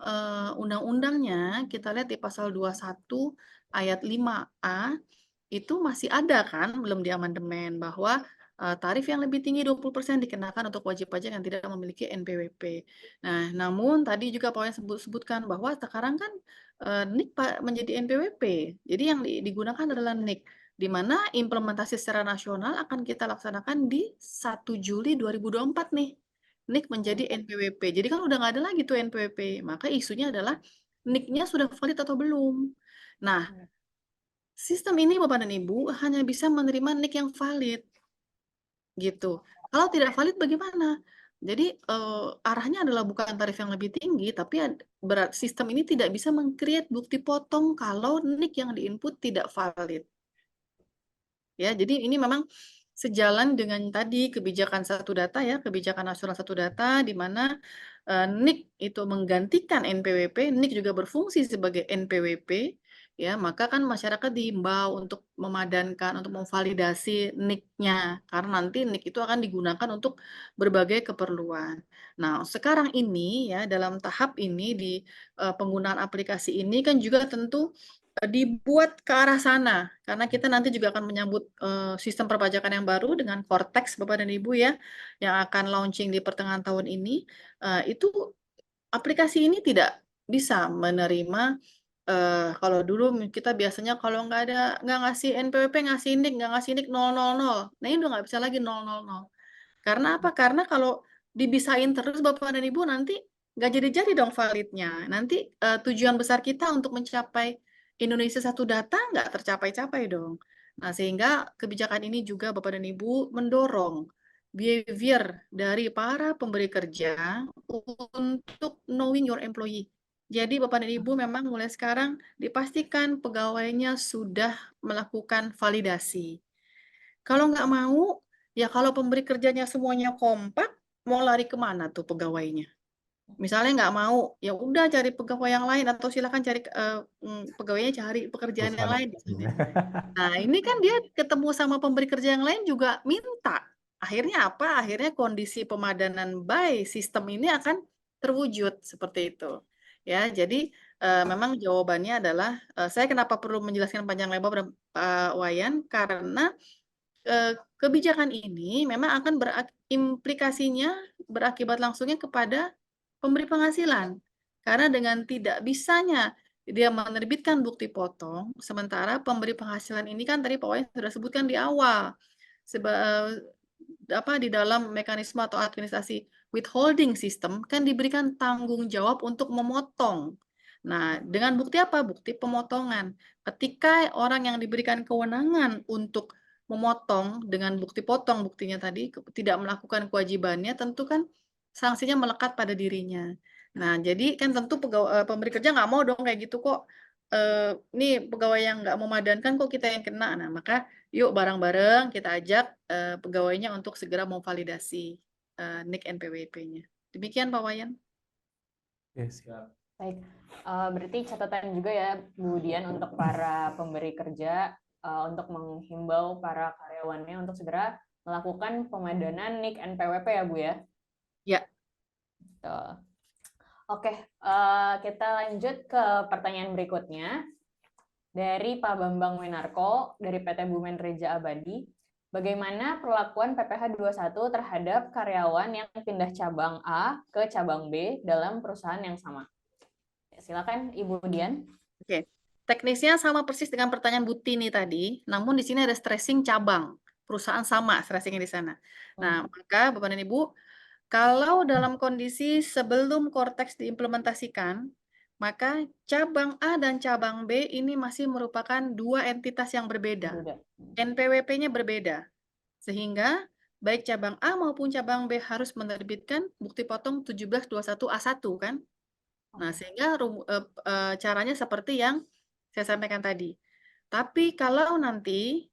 undang-undangnya kita lihat di pasal 21 ayat 5A itu masih ada kan, belum diamandemen bahwa tarif yang lebih tinggi 20% dikenakan untuk wajib pajak yang tidak memiliki NPWP. Nah, namun tadi juga Pak Wayan sebutkan bahwa sekarang kan NIK menjadi NPWP. Jadi yang digunakan adalah NIK, di mana implementasi secara nasional akan kita laksanakan di 1 Juli 2024 nih. NIK menjadi NPWP. Jadi kan udah nggak ada lagi tuh NPWP. Maka isunya adalah NIK-nya sudah valid atau belum. Nah, sistem ini Bapak dan Ibu hanya bisa menerima NIK yang valid. Gitu. Kalau tidak valid bagaimana? Jadi arahnya adalah bukan tarif yang lebih tinggi, tapi sistem ini tidak bisa meng-create bukti potong kalau NIK yang di-input tidak valid. Ya, jadi ini memang sejalan dengan tadi kebijakan satu data ya, kebijakan nasional satu data di mana NIK itu menggantikan NPWP, NIK juga berfungsi sebagai NPWP, ya maka kan masyarakat diimbau untuk memadankan, untuk memvalidasi NIK-nya, karena nanti NIK itu akan digunakan untuk berbagai keperluan. Nah, sekarang ini ya dalam tahap ini di penggunaan aplikasi ini kan juga tentu dibuat ke arah sana, karena kita nanti juga akan menyambut sistem perpajakan yang baru dengan Cortex Bapak dan Ibu ya, yang akan launching di pertengahan tahun ini. Itu aplikasi ini tidak bisa menerima kalau dulu kita biasanya kalau nggak ngasih NPWP, ngasih NIK, nggak ngasih NIK 000. Nah ini udah nggak bisa lagi 000. Karena apa? Karena kalau dibisain terus Bapak dan Ibu nanti nggak jadi-jadi dong validnya. Nanti tujuan besar kita untuk mencapai Indonesia satu data nggak tercapai-capai dong. Nah, sehingga kebijakan ini juga Bapak dan Ibu mendorong behavior dari para pemberi kerja untuk knowing your employee. Jadi Bapak dan Ibu memang mulai sekarang dipastikan pegawainya sudah melakukan validasi. Kalau nggak mau, Ya kalau pemberi kerjanya semuanya kompak, mau lari kemana tuh pegawainya? Misalnya nggak mau, ya udah cari pegawai yang lain atau silakan cari pegawainya cari pekerjaan yang lain misalnya. Nah, ini kan dia ketemu sama pemberi kerja yang lain juga minta. Akhirnya apa? Akhirnya kondisi pemadanan by sistem ini akan terwujud seperti itu. Ya, jadi memang jawabannya adalah saya kenapa perlu menjelaskan panjang lebar Pak Wayan karena kebijakan ini memang akan implikasinya berakibat langsungnya kepada pemberi penghasilan. Karena dengan tidak bisanya dia menerbitkan bukti potong, sementara pemberi penghasilan ini kan tadi Pak Wayan sudah sebutkan di awal, di dalam mekanisme atau administrasi withholding system kan diberikan tanggung jawab untuk memotong. Nah, dengan bukti apa? Bukti pemotongan. Ketika orang yang diberikan kewenangan untuk memotong dengan bukti potong, buktinya tadi tidak melakukan kewajibannya, tentu kan sanksinya melekat pada dirinya. Nah, jadi kan tentu pemberi kerja nggak mau dong kayak gitu kok. Nih pegawai yang nggak memadankan kok kita yang kena. Nah, maka yuk bareng-bareng kita ajak pegawainya untuk segera memvalidasi NIK NPWP-nya. Demikian Pak Wayan. Oke, siap. Baik, berarti catatan juga ya Bu Dian untuk para pemberi kerja untuk menghimbau para karyawannya untuk segera melakukan pemadanan NIK NPWP ya Bu ya? Ya. Tuh. Oke, kita lanjut ke pertanyaan berikutnya. Dari Pak Bambang Winarko, dari PT Bumen Reja Abadi. Bagaimana perlakuan PPh 21 terhadap karyawan yang pindah cabang A ke cabang B dalam perusahaan yang sama? Silakan Ibu Dian. Oke. Teknisnya sama persis dengan pertanyaan Bu Tini tadi, namun di sini ada stressing cabang. Perusahaan sama stressingnya di sana. Nah, maka Bapak dan Ibu, kalau dalam kondisi sebelum Cortex diimplementasikan, maka cabang A dan cabang B ini masih merupakan dua entitas yang berbeda. NPWP-nya berbeda. Sehingga baik cabang A maupun cabang B harus menerbitkan bukti potong 1721A1 kan? Nah, sehingga caranya seperti yang saya sampaikan tadi. Tapi kalau nanti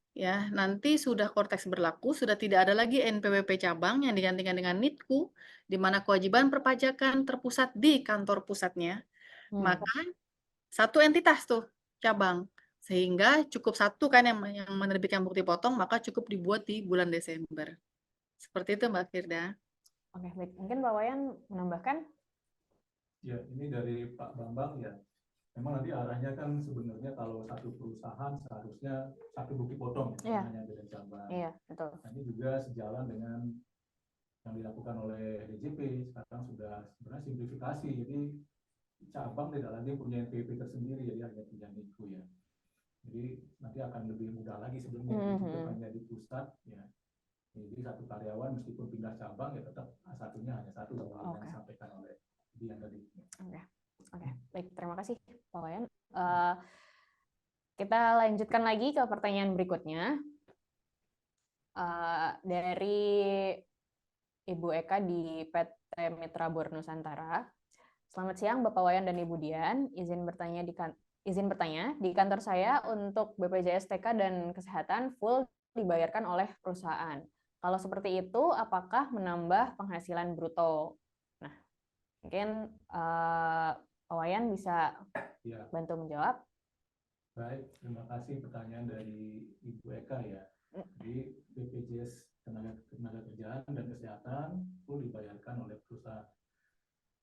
sudah Cortex berlaku, sudah tidak ada lagi NPWP cabang yang digantikan dengan NITKU, di mana kewajiban perpajakan terpusat di kantor pusatnya, maka satu entitas tuh cabang. Sehingga cukup satu kan yang menerbitkan bukti potong, maka cukup dibuat di bulan Desember. Seperti itu Mbak Firda. Oke, baik. Mungkin Pak Wayan menambahkan? Ya, ini dari Pak Bambang ya. Memang nanti arahnya kan sebenarnya kalau satu perusahaan seharusnya satu bukti potong, hanya beda cabang. Iya, betul. Ini juga sejalan dengan yang dilakukan oleh DJP. Sekarang sudah sebenarnya simplifikasi, jadi cabang tidak lagi punya NPWP tersendiri, jadi hanya punya NIKU ya. Jadi nanti akan lebih mudah lagi sebenarnya, cukup hanya di pusat ya. Jadi satu karyawan meskipun pindah cabang ya tetap satunya hanya satu seperti yang disampaikan oleh Dian tadi. Oke, baik, terima kasih Pak Wayan. Kita lanjutkan lagi ke pertanyaan berikutnya. Dari Ibu Eka di PT Mitra Bor Nusantara. Selamat siang Bapak Wayan dan Ibu Dian. Izin bertanya, di kantor saya untuk BPJS TK dan Kesehatan full dibayarkan oleh perusahaan. Kalau seperti itu, apakah menambah penghasilan bruto? Nah, mungkin Pak Wayan bisa bantu menjawab. Baik, terima kasih pertanyaan dari Ibu Eka ya. Jadi BPJS Ketenagakerjaan dan Kesehatan full dibayarkan oleh perusahaan.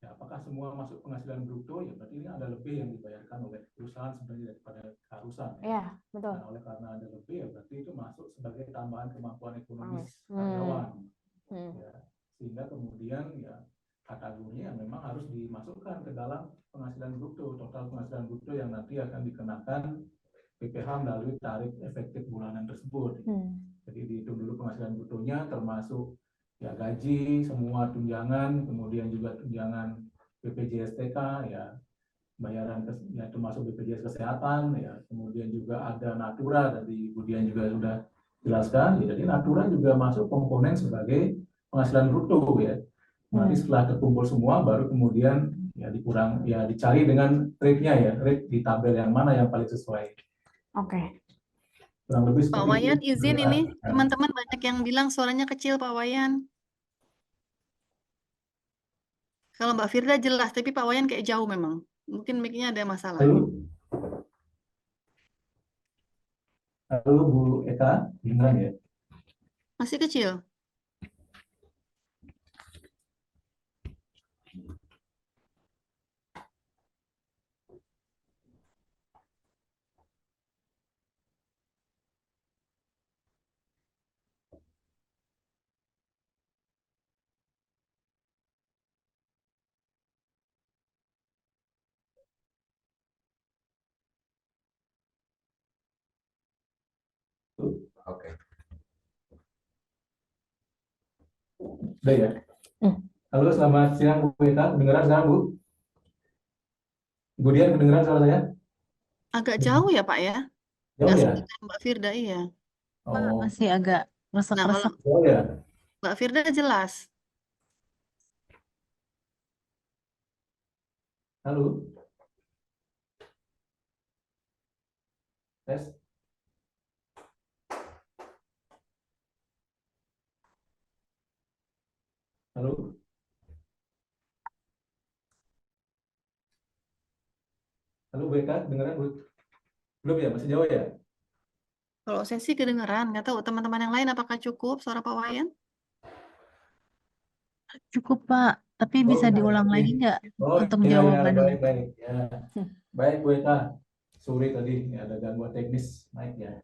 Ya, apakah semua masuk penghasilan bruto? Ya berarti ini ada lebih yang dibayarkan oleh perusahaan sebenarnya daripada keharusan. Iya, betul. Nah, oleh karena ada lebih ya berarti itu masuk sebagai tambahan kemampuan ekonomis karyawan. Ya, sehingga kemudian ya kategorinya memang harus dimasukkan ke dalam penghasilan bruto, total penghasilan bruto yang nanti akan dikenakan PPh melalui tarif efektif bulanan tersebut. Jadi dihitung dulu penghasilan brutonya termasuk ya gaji, semua tunjangan, kemudian juga tunjangan BPJS TK, ya bayaran ya termasuk BPJS Kesehatan, ya kemudian juga ada natura, tadi Budian juga sudah jelaskan. Ya, jadi natura juga masuk komponen sebagai penghasilan bruto ya. Nanti setelah terkumpul semua, baru kemudian ya dicari dengan rate-nya ya, rate di tabel yang mana yang paling sesuai. Oke. Kurang lebih Pak seperti itu. Wayan izin ini, Nah, teman-teman banyak yang bilang suaranya kecil Pak Wayan. Kalau Mbak Firda jelas, tapi Pak Wayan kayak jauh memang. Mungkin mic-nya ada masalah. halo, halo Bu Eka, dengar ya? Masih kecil. Oke. Udah ya? Halo, selamat siang Bu Eka, kedengeran sekarang Bu? Kemudian kedengeran suara saya? Agak jauh ya Pak ya? Jauh Nggak ya? seperti Mbak Firda, iya. Pak, Oh, masih agak Nah, kalau resek-resek. jauh ya? Mbak Firda jelas. Halo? Tes? Halo? Halo Bu Eka, kedengeran Bu? Belum ya? Masih jauh ya? Kalau saya sih kedengeran, nggak tahu teman-teman yang lain apakah cukup suara Pak Wayan? Cukup, Pak. Tapi Oh, bisa nah, diulang ini. lagi nggak Oh, untuk ya, jawaban? baik. Ya. Baik, Bu Eka. Sorry tadi, ya, ada gangguan teknis. Baik ya.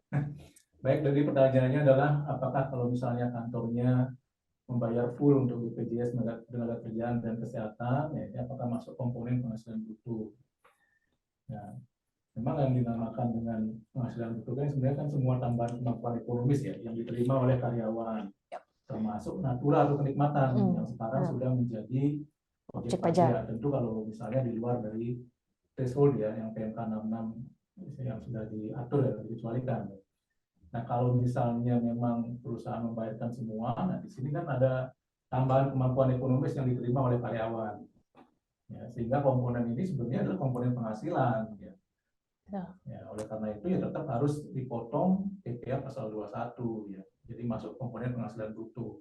Baik, dari pertanyaannya adalah apakah kalau misalnya kantornya membayar full untuk BPJS tenaga kerjaan dan kesehatan, ya, apakah masuk komponen penghasilan bruto? Ya, memang yang dinamakan dengan penghasilan bruto kan sebenarnya kan semua tambahan kemampuan ekonomis ya yang diterima oleh karyawan, termasuk natura atau kenikmatan yang sekarang sudah menjadi objek pajak. Tentu kalau misalnya di luar dari threshold ya yang PMK 66 yang sudah diatur ya dikecualikan. Nah, kalau misalnya memang perusahaan membayarkan semua, nah di sini kan ada tambahan kemampuan ekonomis yang diterima oleh karyawan. Ya, sehingga komponen ini sebenarnya adalah komponen penghasilan. Ya. Ya, oleh karena itu ya tetap harus dipotong PPh pasal 21 ya. Jadi masuk komponen penghasilan bruto.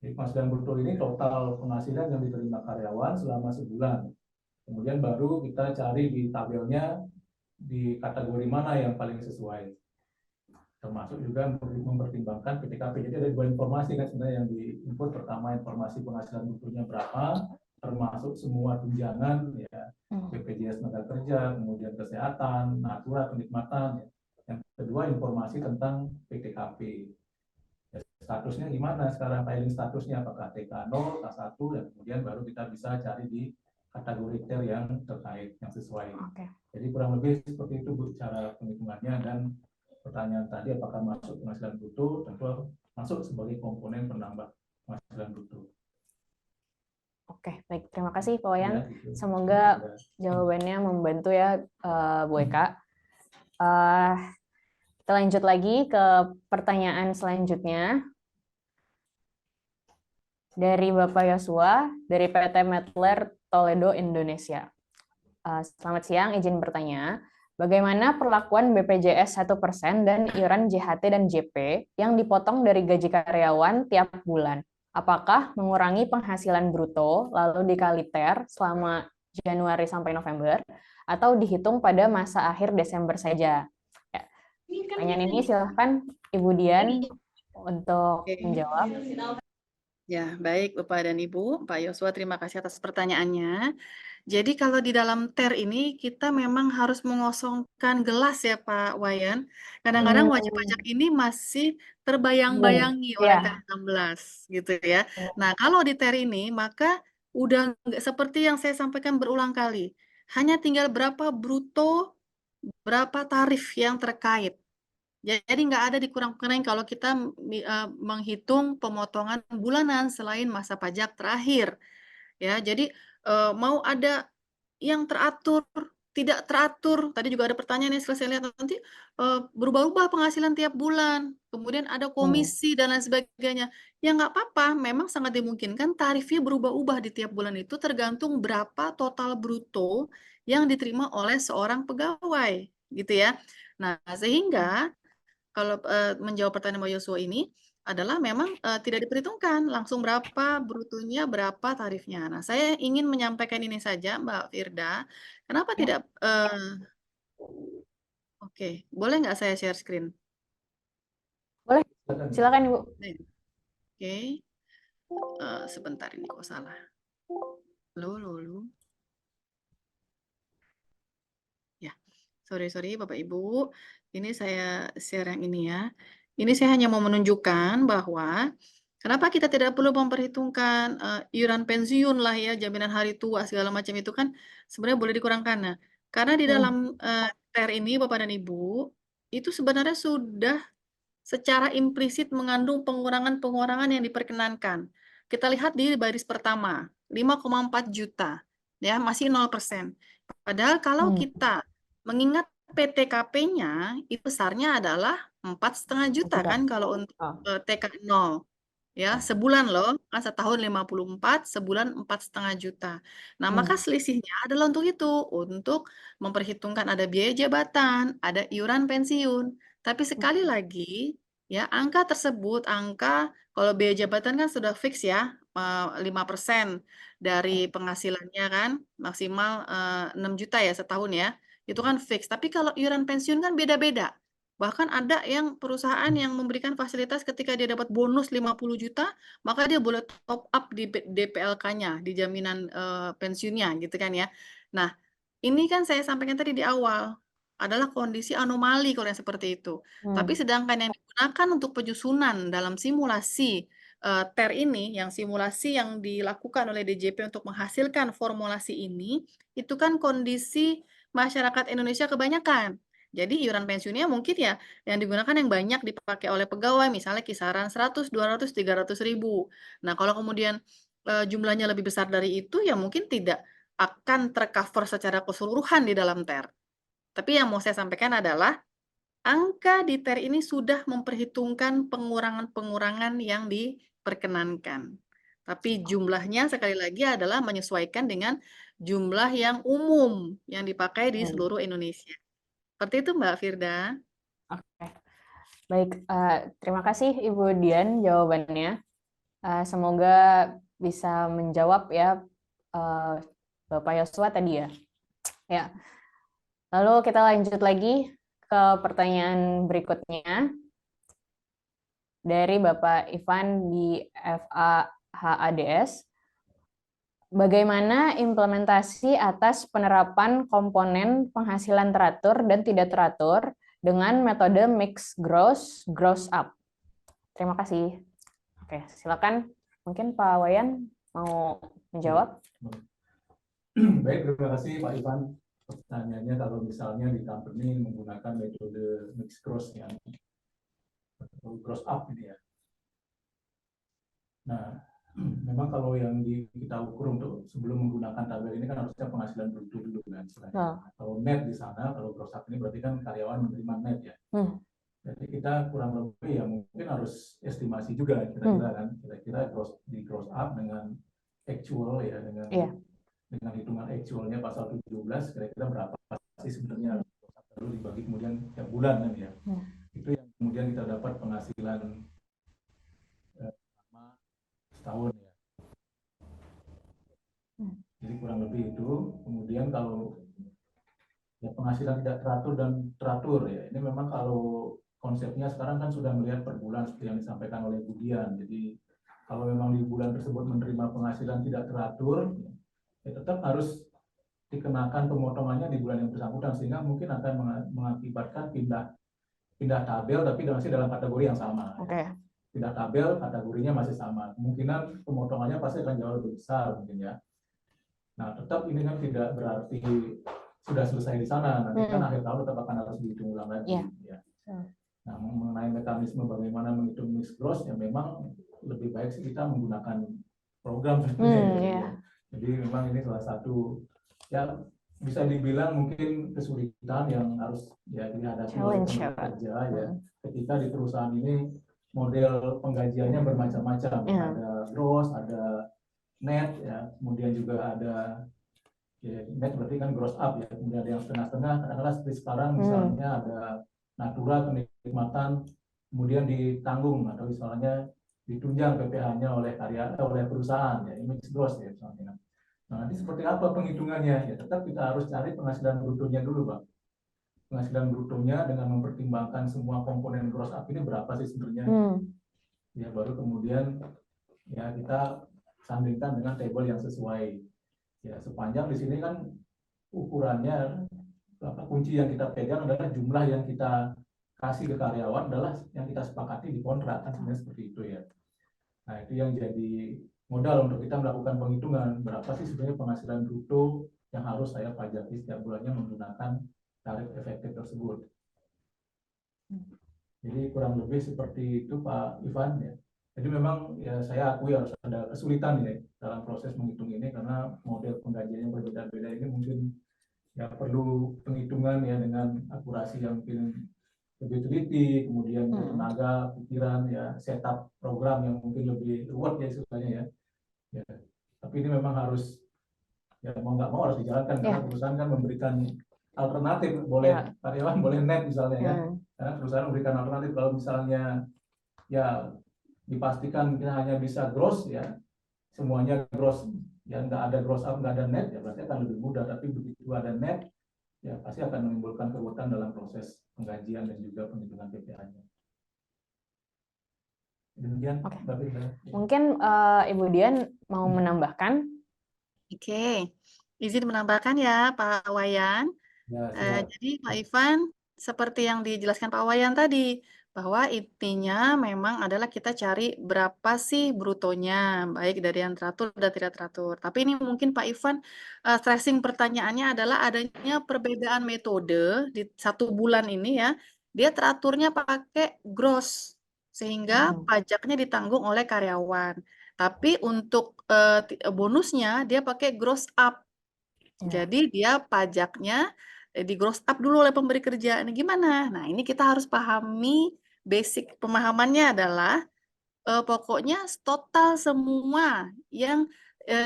Jadi penghasilan bruto ini total penghasilan yang diterima karyawan selama sebulan. Kemudian baru kita cari di tabelnya di kategori mana yang paling sesuai. Termasuk juga mempertimbangkan PTKP. Jadi ada dua informasi kan sebenarnya yang diinput. Pertama informasi penghasilan brutonya berapa, termasuk semua tunjangan ya, BPJS tenaga kerja, kemudian kesehatan, natura, kenikmatan. Ya. Yang kedua informasi tentang PTKP. Ya, statusnya gimana sekarang, filing statusnya apakah TK0, K1, dan kemudian baru kita bisa cari di kategori tier yang terkait, yang sesuai. Oke. Jadi kurang lebih seperti itu Bu cara penghitungannya. Dan pertanyaan tadi apakah masuk penghasilan bruto, tentu masuk sebagai komponen penambah penghasilan bruto. Oke, baik. Terima kasih Pak Wayan. Ya, gitu. Semoga jawabannya membantu ya Bu Eka. Kita lanjut lagi ke pertanyaan selanjutnya. Dari Bapak Yosua, dari PT Medler Toledo, Indonesia. Selamat siang, izin bertanya. Bagaimana perlakuan BPJS 1% dan iuran JHT dan JP yang dipotong dari gaji karyawan tiap bulan? Apakah mengurangi penghasilan bruto lalu dikali TER selama Januari sampai November atau dihitung pada masa akhir Desember saja? Ya. Pertanyaan ini silahkan Ibu Dian untuk menjawab. Ya, baik Bapak dan Ibu, Pak Yosua, terima kasih atas pertanyaannya. Jadi kalau di dalam TER ini kita memang harus mengosongkan gelas ya Pak Wayan. Kadang-kadang wajib pajak ini masih terbayang-bayangi oleh TER 16 gitu ya. Nah, kalau di TER ini maka udah nggak seperti yang saya sampaikan berulang kali. Hanya tinggal berapa bruto, berapa tarif yang terkait. Jadi nggak ada dikurang-kurangin kalau kita menghitung pemotongan bulanan selain masa pajak terakhir. Ya, jadi mau ada yang teratur, tidak teratur. Tadi juga ada pertanyaan yang selesai lihat nanti berubah-ubah penghasilan tiap bulan. Kemudian ada komisi dan lain sebagainya. Ya nggak apa-apa, memang sangat dimungkinkan tarifnya berubah-ubah di tiap bulan itu tergantung berapa total bruto yang diterima oleh seorang pegawai, gitu ya. Nah, sehingga kalau menjawab pertanyaan Mbak Yosua ini adalah memang tidak diperhitungkan langsung berapa brutonya, berapa tarifnya. Nah, saya ingin menyampaikan ini saja, Mbak Firda. Kenapa Ya, tidak? Oke, boleh nggak saya share screen? boleh. Silakan Ibu. Oke, sebentar ini kok salah. Lu. Ya, sorry Bapak Ibu. Ini saya share yang ini ya. Ini saya hanya mau menunjukkan bahwa kenapa kita tidak perlu memperhitungkan iuran pensiun lah ya, jaminan hari tua segala macam itu kan sebenarnya boleh dikurangkan. Nah, karena di dalam TER ini Bapak dan Ibu itu sebenarnya sudah secara implisit mengandung pengurangan-pengurangan yang diperkenankan. Kita lihat di baris pertama, 5,4 juta, ya masih 0%. Padahal kalau kita mengingat PTKP-nya, itu besarnya adalah 4,5 juta kan kalau untuk TK 0. Ya, sebulan loh, kan setahun 54, sebulan 4,5 juta. Nah, maka selisihnya adalah untuk itu, untuk memperhitungkan ada biaya jabatan, ada iuran pensiun. Tapi sekali lagi, ya angka tersebut, kalau biaya jabatan kan sudah fix ya, 5% dari penghasilannya kan, maksimal 6 juta ya setahun ya, itu kan fix. Tapi kalau iuran pensiun kan beda-beda. Bahkan ada yang perusahaan yang memberikan fasilitas ketika dia dapat bonus 50 juta, maka dia boleh top up di DPLK-nya, di jaminan pensiunnya gitu kan ya. Nah, ini kan saya sampaikan tadi di awal, adalah kondisi anomali kalau yang seperti itu. Tapi sedangkan yang digunakan untuk penyusunan dalam simulasi TER ini, yang simulasi yang dilakukan oleh DJP untuk menghasilkan formulasi ini, itu kan kondisi masyarakat Indonesia kebanyakan. Jadi iuran pensiunnya mungkin ya yang digunakan yang banyak dipakai oleh pegawai, misalnya kisaran 100, 200, 300 ribu. Nah, kalau kemudian jumlahnya lebih besar dari itu, ya mungkin tidak akan tercover secara keseluruhan di dalam TER. Tapi yang mau saya sampaikan adalah angka di TER ini sudah memperhitungkan pengurangan-pengurangan yang diperkenankan. Tapi jumlahnya sekali lagi adalah menyesuaikan dengan jumlah yang umum yang dipakai di seluruh Indonesia. Seperti itu Mbak Firda. Oke. Baik, terima kasih Ibu Dian jawabannya. Semoga bisa menjawab ya Bapak Yosua tadi ya. Ya. Lalu kita lanjut lagi ke pertanyaan berikutnya dari Bapak Ivan di FAHADS. Bagaimana implementasi atas penerapan komponen penghasilan teratur dan tidak teratur dengan metode mix gross up? Terima kasih. Oke, silakan. Mungkin Pak Wayan mau menjawab. Baik, terima kasih Pak Ivan. Pertanyaannya kalau misalnya di company menggunakan metode mix gross yang gross up ini ya. Nah, memang kalau yang kita ukur untuk sebelum menggunakan tabel ini kan harusnya penghasilan bruto dulu kan. Kalau net di sana, kalau gross up ini berarti kan karyawan menerima net ya. Jadi kita kurang lebih ya mungkin harus estimasi juga kira-kira kan, kira-kira di gross up dengan actual ya, dengan hitungan actualnya pasal 17 kira-kira berapa sih sebenarnya, lalu dibagi kemudian tiap bulan kan ya. Itu yang kemudian kita dapat penghasilan selama setahun ya. Jadi kurang lebih itu. Kemudian kalau ya penghasilan tidak teratur dan teratur ya, ini memang kalau konsepnya sekarang kan sudah melihat per bulan seperti yang disampaikan oleh Bu Dian. Jadi kalau memang di bulan tersebut menerima penghasilan tidak teratur, ya tetap harus dikenakan pemotongannya di bulan yang bersangkutan, sehingga mungkin akan mengakibatkan pindah tabel tapi masih dalam kategori yang sama. Oke. Pindah tabel kategorinya masih sama, kemungkinan pemotongannya pasti akan jauh lebih besar mungkin ya. Nah, tetap ini kan tidak berarti sudah selesai di sana, nanti kan akhir tahun tetap akan harus dihitung ulang lagi. Ya. Nah, mengenai mekanisme bagaimana menghitung mix gross, ya memang lebih baik sih kita menggunakan program sebenarnya. Jadi memang ini salah satu ya bisa dibilang mungkin kesulitan yang harus ya dihadapi oleh pekerja ya ketika di perusahaan ini model penggajiannya bermacam-macam. Ada gross, ada net ya, kemudian juga ada ya, net berarti kan gross up ya, kemudian ada yang setengah-setengah, kadang-kadang seperti sekarang misalnya ada natura kenikmatan kemudian ditanggung atau misalnya ditunjang PPh-nya oleh perusahaan, ya image gross ya misalnya. Nah, nanti seperti apa penghitungannya? Ya tetap kita harus cari penghasilan brutonya dulu, Pak. Penghasilan brutonya dengan mempertimbangkan semua komponen gross up ini berapa sih sebenarnya? Ya baru kemudian ya kita sandingkan dengan table yang sesuai. Ya sepanjang di sini kan ukurannya kunci yang kita pegang adalah jumlah yang kita kasih ke karyawan adalah yang kita sepakati di kontrak, kan sebenarnya seperti itu ya. Nah itu yang jadi modal untuk kita melakukan penghitungan berapa sih sebenarnya penghasilan bruto yang harus saya pajaki setiap bulannya menggunakan tarif efektif tersebut. Jadi kurang lebih seperti itu Pak Ivan ya. Jadi memang ya saya akui harus ada kesulitan ya dalam proses menghitung ini karena model penggajian yang berbeda-beda ini mungkin ya perlu penghitungan ya dengan akurasi yang mungkin lebih teliti, kemudian tenaga, pikiran, ya setup program yang mungkin lebih ruwet ya istilahnya ya. Ya. Tapi ini memang harus ya mau nggak mau harus dijalankan karena perusahaan kan memberikan alternatif, boleh karyawan boleh net misalnya ya. Karena perusahaan memberikan alternatif kalau misalnya ya dipastikan kita hanya bisa gross ya semuanya gross ya nggak ada gross up nggak ada net ya berarti akan lebih mudah, tapi begitu ada net ya pasti akan menimbulkan keruwetan dalam proses penggajian dan juga penghitungan PPh-nya. Demikian, Mbak Firda. Mungkin Ibu Dian mau menambahkan? Oke, izin menambahkan ya Pak Wayan. Ya, Jadi Pak Ivan, seperti yang dijelaskan Pak Wayan tadi, bahwa intinya memang adalah kita cari berapa sih brutonya, baik dari yang teratur dan tidak teratur. Tapi ini mungkin Pak Ivan, stressing pertanyaannya adalah adanya perbedaan metode di 1 bulan ini ya, dia teraturnya pakai gross, sehingga pajaknya ditanggung oleh karyawan. Tapi untuk bonusnya dia pakai gross up. Jadi dia pajaknya di gross up dulu oleh pemberi kerja. Ini gimana? Nah, ini kita harus pahami basic pemahamannya adalah pokoknya total semua yang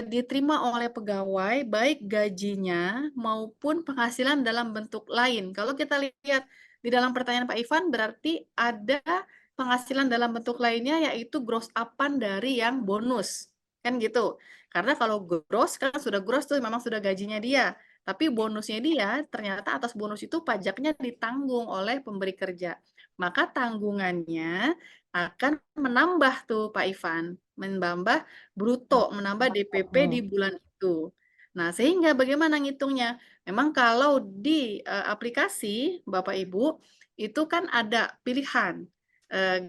diterima oleh pegawai, baik gajinya maupun penghasilan dalam bentuk lain. Kalau kita lihat di dalam pertanyaan Pak Ivan, berarti ada penghasilan dalam bentuk lainnya yaitu gross up-an dari yang bonus. Kan gitu. Karena kalau gross, kan sudah gross tuh memang sudah gajinya dia. Tapi bonusnya dia, ternyata atas bonus itu pajaknya ditanggung oleh pemberi kerja. Maka tanggungannya akan menambah tuh Pak Ivan, menambah bruto, menambah DPP di bulan itu. Nah, sehingga bagaimana ngitungnya? Memang kalau di aplikasi Bapak Ibu itu kan ada pilihan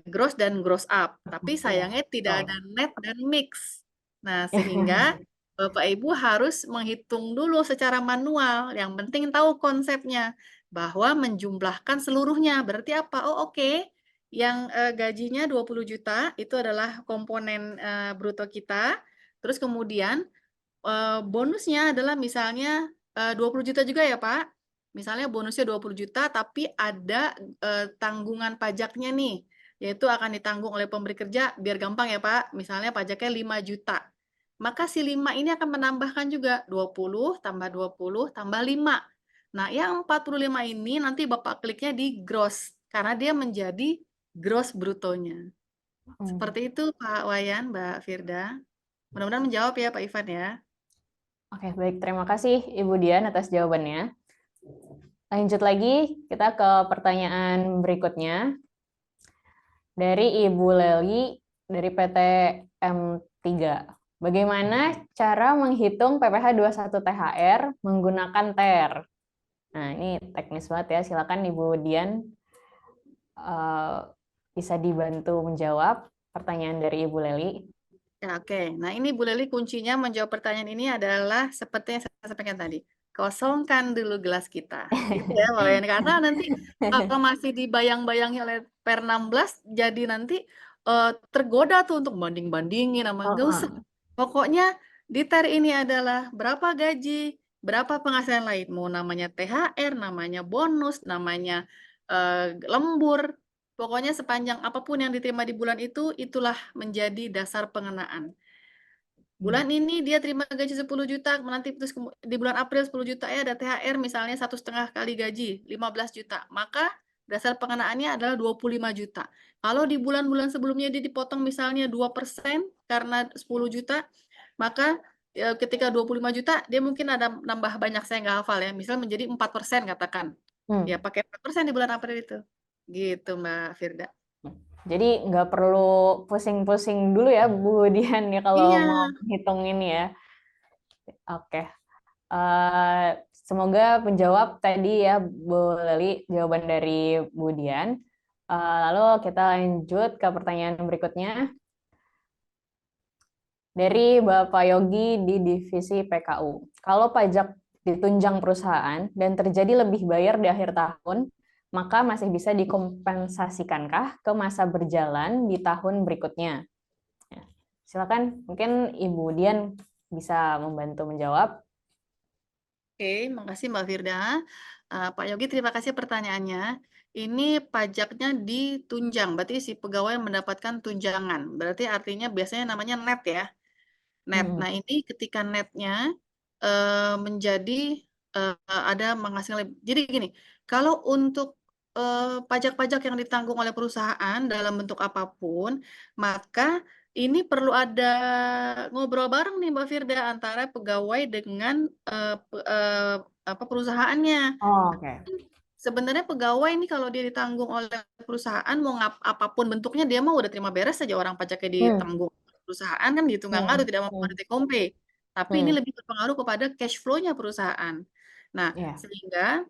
gross dan gross up, tapi sayangnya tidak ada net dan mix. Nah, sehingga Bapak Ibu harus menghitung dulu secara manual. Yang penting tahu konsepnya bahwa menjumlahkan seluruhnya. Berarti apa? Oh, oke. Yang gajinya 20 juta itu adalah komponen bruto kita. Terus kemudian bonusnya adalah misalnya 20 juta juga ya Pak. Misalnya bonusnya 20 juta tapi ada tanggungan pajaknya nih. Yaitu akan ditanggung oleh pemberi kerja biar gampang ya Pak. Misalnya pajaknya 5 juta. Maka si 5 ini akan menambahkan juga 20 tambah 20 tambah 5. Nah yang 45 ini nanti Bapak kliknya di gross. Karena dia menjadi gross brutonya. Seperti itu Pak Wayan, Mbak Firda. Mudah-mudahan menjawab ya Pak Ivan ya. Oke, baik. Terima kasih Ibu Dian atas jawabannya. Lanjut lagi, kita ke pertanyaan berikutnya. Dari Ibu Leli dari PT M3. Bagaimana cara menghitung PPh 21 THR menggunakan TER? Nah, ini teknis banget ya. Silakan Ibu Dian bisa dibantu menjawab pertanyaan dari Ibu Leli. Ya, oke. Nah, ini Bu Leli kuncinya menjawab pertanyaan ini adalah seperti yang saya sampaikan tadi. Kosongkan dulu gelas kita. Gitu ya, Pak Wayan. Karena nanti kalau masih dibayang-bayangi oleh Per 16, jadi nanti tergoda tuh untuk banding-bandingin sama nggak usah. Pokoknya di TER ini adalah berapa gaji, berapa penghasilan lain. Mau namanya THR, namanya bonus, namanya lembur. Pokoknya sepanjang apapun yang diterima di bulan itu, itulah menjadi dasar pengenaan. Bulan ini dia terima gaji 10 juta, nanti terus di bulan April 10 juta ya ada THR misalnya 1,5 kali gaji, 15 juta. Maka dasar pengenaannya adalah 25 juta. Kalau di bulan-bulan sebelumnya dia dipotong misalnya 2% karena 10 juta, maka ketika 25 juta dia mungkin ada nambah banyak, saya nggak hafal ya, misal menjadi 4% katakan. Ya pakai 4% di bulan April itu. Gitu Mbak Firda. Jadi nggak perlu pusing-pusing dulu ya Bu Dian ya kalau Iya. mau hitung ini ya. Oke. Semoga menjawab tadi ya Bu Leli jawaban dari Bu Dian. Lalu kita lanjut ke pertanyaan berikutnya dari Bapak Yogi di divisi PKU. Kalau pajak ditunjang perusahaan dan terjadi lebih bayar di akhir tahun, maka masih bisa dikompensasikankah ke masa berjalan di tahun berikutnya? Ya. Silakan, mungkin Ibu Dian bisa membantu menjawab. Oke, makasih Mbak Firda. Pak Yogi, terima kasih pertanyaannya. Ini pajaknya ditunjang, berarti si pegawai mendapatkan tunjangan. Berarti artinya biasanya namanya net ya. Net. Nah, ini ketika netnya menjadi ada menghasilkan lebih. Jadi gini, kalau untuk pajak-pajak yang ditanggung oleh perusahaan dalam bentuk apapun, maka ini perlu ada ngobrol bareng nih Mbak Firda antara pegawai dengan perusahaannya. Oh, oke. Sebenarnya pegawai ini kalau dia ditanggung oleh perusahaan mau apapun bentuknya dia mau udah terima beres saja orang pajaknya ditanggung perusahaan kan gitu, nggak ngaruh, tidak mau ada take home pay. Tapi ini lebih berpengaruh kepada cash flow-nya perusahaan. Nah, sehingga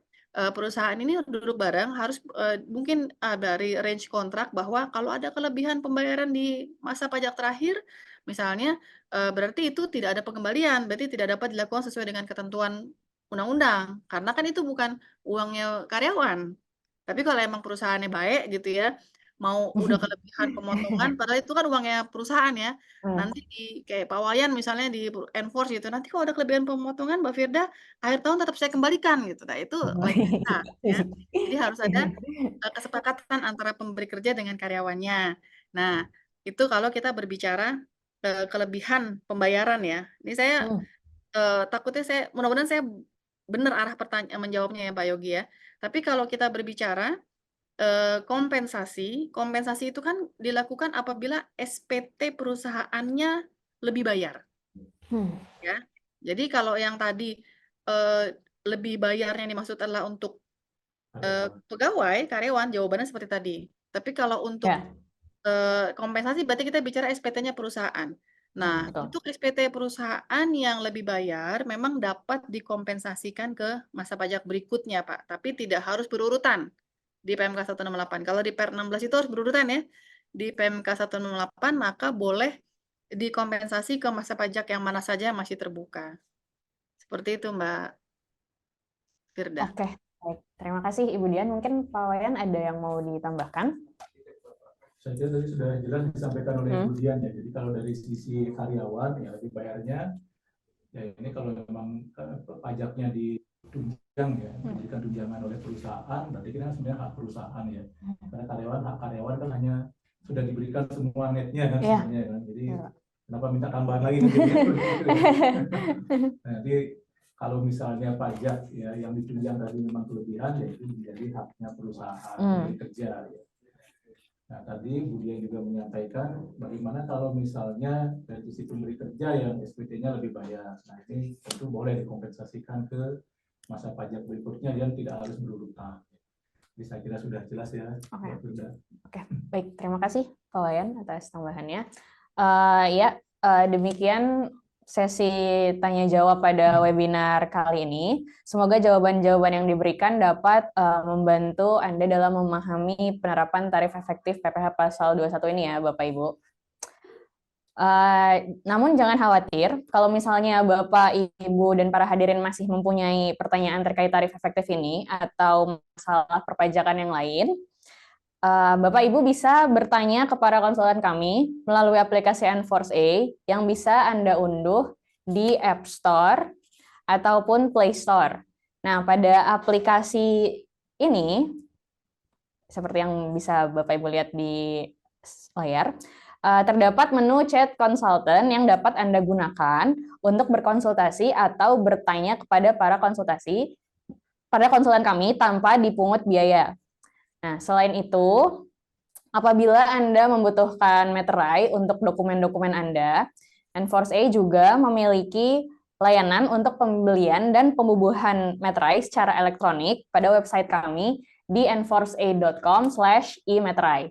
perusahaan ini duduk bareng harus mungkin dari range kontrak bahwa kalau ada kelebihan pembayaran di masa pajak terakhir, misalnya berarti itu tidak ada pengembalian, berarti tidak dapat dilakukan sesuai dengan ketentuan undang-undang, karena kan itu bukan uangnya karyawan. Tapi kalau emang perusahaannya baik gitu ya, mau udah kelebihan pemotongan, padahal itu kan uangnya perusahaan ya. Nanti di kayak Pak Wayan misalnya di enforce gitu, nanti kalau ada kelebihan pemotongan Mbak Firda, akhir tahun tetap saya kembalikan gitu. Nah itu lain cerita ya. Jadi harus ada kesepakatan antara pemberi kerja dengan karyawannya. Nah, itu kalau kita berbicara kelebihan pembayaran ya. Ini saya takutnya mudah-mudahan saya benar arah pertanyaan menjawabnya ya Pak Yogi ya. Tapi kalau kita berbicara kompensasi itu kan dilakukan apabila SPT perusahaannya lebih bayar. Ya. Jadi kalau yang tadi lebih bayarnya dimaksud adalah untuk pegawai, karyawan, jawabannya seperti tadi. Tapi kalau untuk kompensasi berarti kita bicara SPT-nya perusahaan. Nah, untuk SPT perusahaan yang lebih bayar memang dapat dikompensasikan ke masa pajak berikutnya, Pak. Tapi tidak harus berurutan di PMK 168. Kalau di Per 16 itu harus berurutan ya. Di PMK 168 maka boleh dikompensasi ke masa pajak yang mana saja yang masih terbuka. Seperti itu, Mbak Firda. Oke, baik. Terima kasih Ibu Dian. Mungkin Pak Wayan ada yang mau ditambahkan? Saya kira tadi sudah jelas disampaikan oleh Ibu Dian ya. Jadi kalau dari sisi karyawan ya lebih bayarnya, ya ini kalau memang pajaknya ditunjang ya, diberikan tunjangan oleh perusahaan, berarti kan sebenarnya hak perusahaan ya. Karena hak karyawan kan hanya sudah diberikan semua netnya kan sebenarnya kan. Jadi kenapa minta tambahan lagi? Jadi kalau misalnya pajak ya yang ditunjang tadi memang kelebihan, ya itu menjadi haknya perusahaan kerja ya. Nah, tadi Bu Dian juga menyampaikan bagaimana kalau misalnya dari sisi pemberi kerja yang SPT-nya lebih bayar. Nah, ini tentu boleh dikompensasikan ke masa pajak berikutnya yang tidak harus berurutan. Jadi saya kira sudah jelas ya. Oke, baik. Terima kasih Pak Wayan atas tambahannya. Demikian sesi tanya jawab pada webinar kali ini. Semoga jawaban-jawaban yang diberikan dapat membantu Anda dalam memahami penerapan tarif efektif PPh pasal 21 ini ya Bapak Ibu. Namun jangan khawatir, kalau misalnya Bapak, Ibu, dan para hadirin masih mempunyai pertanyaan terkait tarif efektif ini atau masalah perpajakan yang lain, Bapak Ibu bisa bertanya kepada konsultan kami melalui aplikasi Enforce A yang bisa Anda unduh di App Store ataupun Play Store. Nah, pada aplikasi ini, seperti yang bisa Bapak Ibu lihat di layar, terdapat menu chat consultant yang dapat Anda gunakan untuk berkonsultasi atau bertanya kepada para konsultan kami tanpa dipungut biaya. Nah, selain itu, apabila Anda membutuhkan materai untuk dokumen-dokumen Anda, N4A juga memiliki layanan untuk pembelian dan pembubuhan materai secara elektronik pada website kami di n4a.com/e-materai.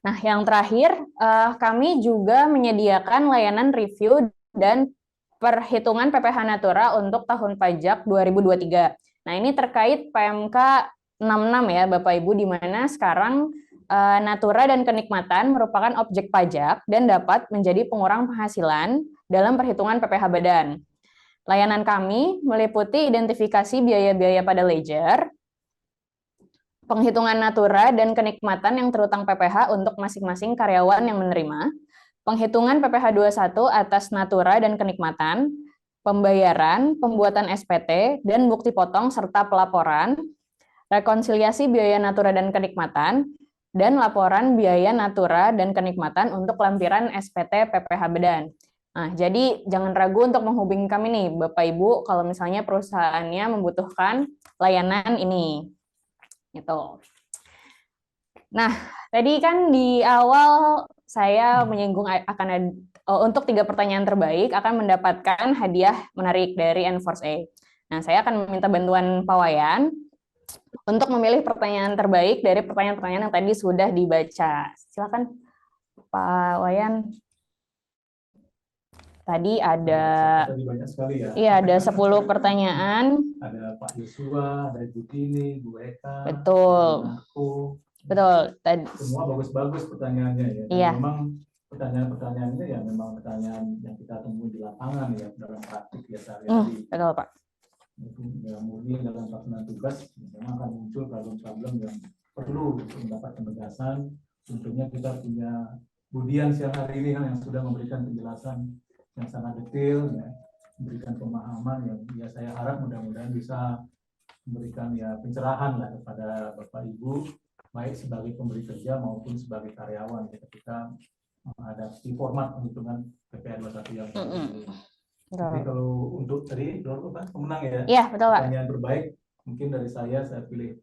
Nah, yang terakhir, kami juga menyediakan layanan review dan perhitungan PPh Natura untuk tahun pajak 2023. Nah, ini terkait PMK 66 ya, Bapak Ibu, di mana sekarang Natura dan kenikmatan merupakan objek pajak dan dapat menjadi pengurang penghasilan dalam perhitungan PPh badan. Layanan kami meliputi identifikasi biaya-biaya pada ledger, penghitungan Natura dan kenikmatan yang terutang PPh untuk masing-masing karyawan yang menerima, penghitungan PPh 21 atas Natura dan kenikmatan, pembayaran, pembuatan SPT, dan bukti potong serta pelaporan, rekonsiliasi biaya Natura dan kenikmatan, dan laporan biaya Natura dan kenikmatan untuk lampiran SPT PPh badan. Nah, jadi jangan ragu untuk menghubungi kami nih, Bapak Ibu, kalau misalnya perusahaannya membutuhkan layanan ini. Gitu. Nah, tadi kan di awal saya menyinggung akan ada, untuk 3 pertanyaan terbaik akan mendapatkan hadiah menarik dari N4A. Nah, saya akan meminta bantuan Pak Wayan untuk memilih pertanyaan terbaik dari pertanyaan-pertanyaan yang tadi sudah dibaca. Silakan Pak Wayan. Tadi ada Tadi banyak sekali ya. Iya, ada 10 pertanyaan. Ada Pak Yosua, ada Ibu Tini, Bu Eka, Betul. aku. Betul. Semua bagus-bagus pertanyaannya ya. Dan Iya. memang pertanyaan-pertanyaan ini ya memang pertanyaan yang kita temui di lapangan ya dalam praktik ya sehari-hari. Betul, Pak. Itu ya murni dalam pelaksanaan tugas memang akan muncul problem-problem yang perlu untuk mendapat penegasan. Tentunya kita punya Budian siang hari ini kan yang sudah memberikan penjelasan yang sangat detail ya, memberikan pemahaman yang ya saya harap mudah-mudahan bisa memberikan ya pencerahan lah kepada Bapak Ibu baik sebagai pemberi kerja maupun sebagai karyawan ya, ketika menghadapi format penghitungan PPh 21 yang baru ini. Jadi kalau untuk tadi pemenang ya. Iya, betul, Pak. Pertanyaan terbaik mungkin dari saya pilih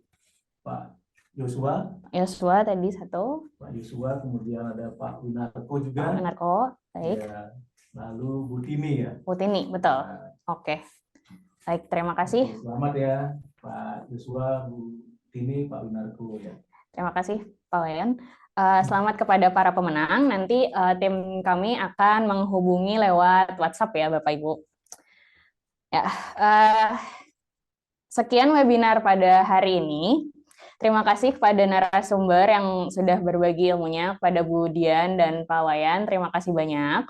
Pak Yosua. Yosua tadi 1. Pak Yosua, kemudian ada Pak Winarko juga. Pak Winarko, baik. Ya, lalu Bu Tini ya. Bu Tini, betul. Nah, Oke. Baik, terima kasih. Selamat ya Pak Yosua, Bu Tini, Pak Winarko ya. Terima kasih Pak Wayan. Selamat kepada para pemenang. Nanti tim kami akan menghubungi lewat WhatsApp ya Bapak Ibu. Ya, sekian webinar pada hari ini. Terima kasih kepada narasumber yang sudah berbagi ilmunya, kepada Bu Dian dan Pak Wayan. Terima kasih banyak.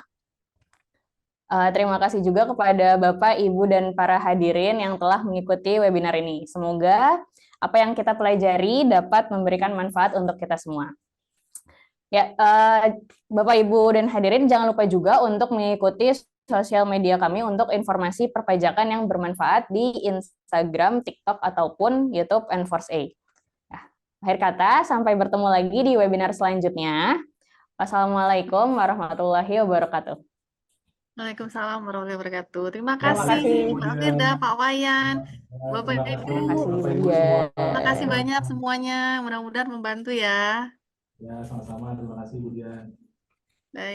Terima kasih juga kepada Bapak, Ibu, dan para hadirin yang telah mengikuti webinar ini. Semoga apa yang kita pelajari dapat memberikan manfaat untuk kita semua. Ya, Bapak, Ibu, dan hadirin jangan lupa juga untuk mengikuti sosial media kami untuk informasi perpajakan yang bermanfaat di Instagram, TikTok, ataupun YouTube N4A. Nah, akhir kata, sampai bertemu lagi di webinar selanjutnya. Wassalamualaikum warahmatullahi wabarakatuh. Waalaikumsalam warahmatullahi wabarakatuh. Terima Terima kasih kasih, Pak Budian. Firda, Pak Wayan, Bapak Terima Ibu. kasih, Bapak, Ibu Ibu. semua. Terima kasih banyak semuanya. Mudah-mudahan membantu ya. Ya, sama-sama. Terima kasih, Bu Dian.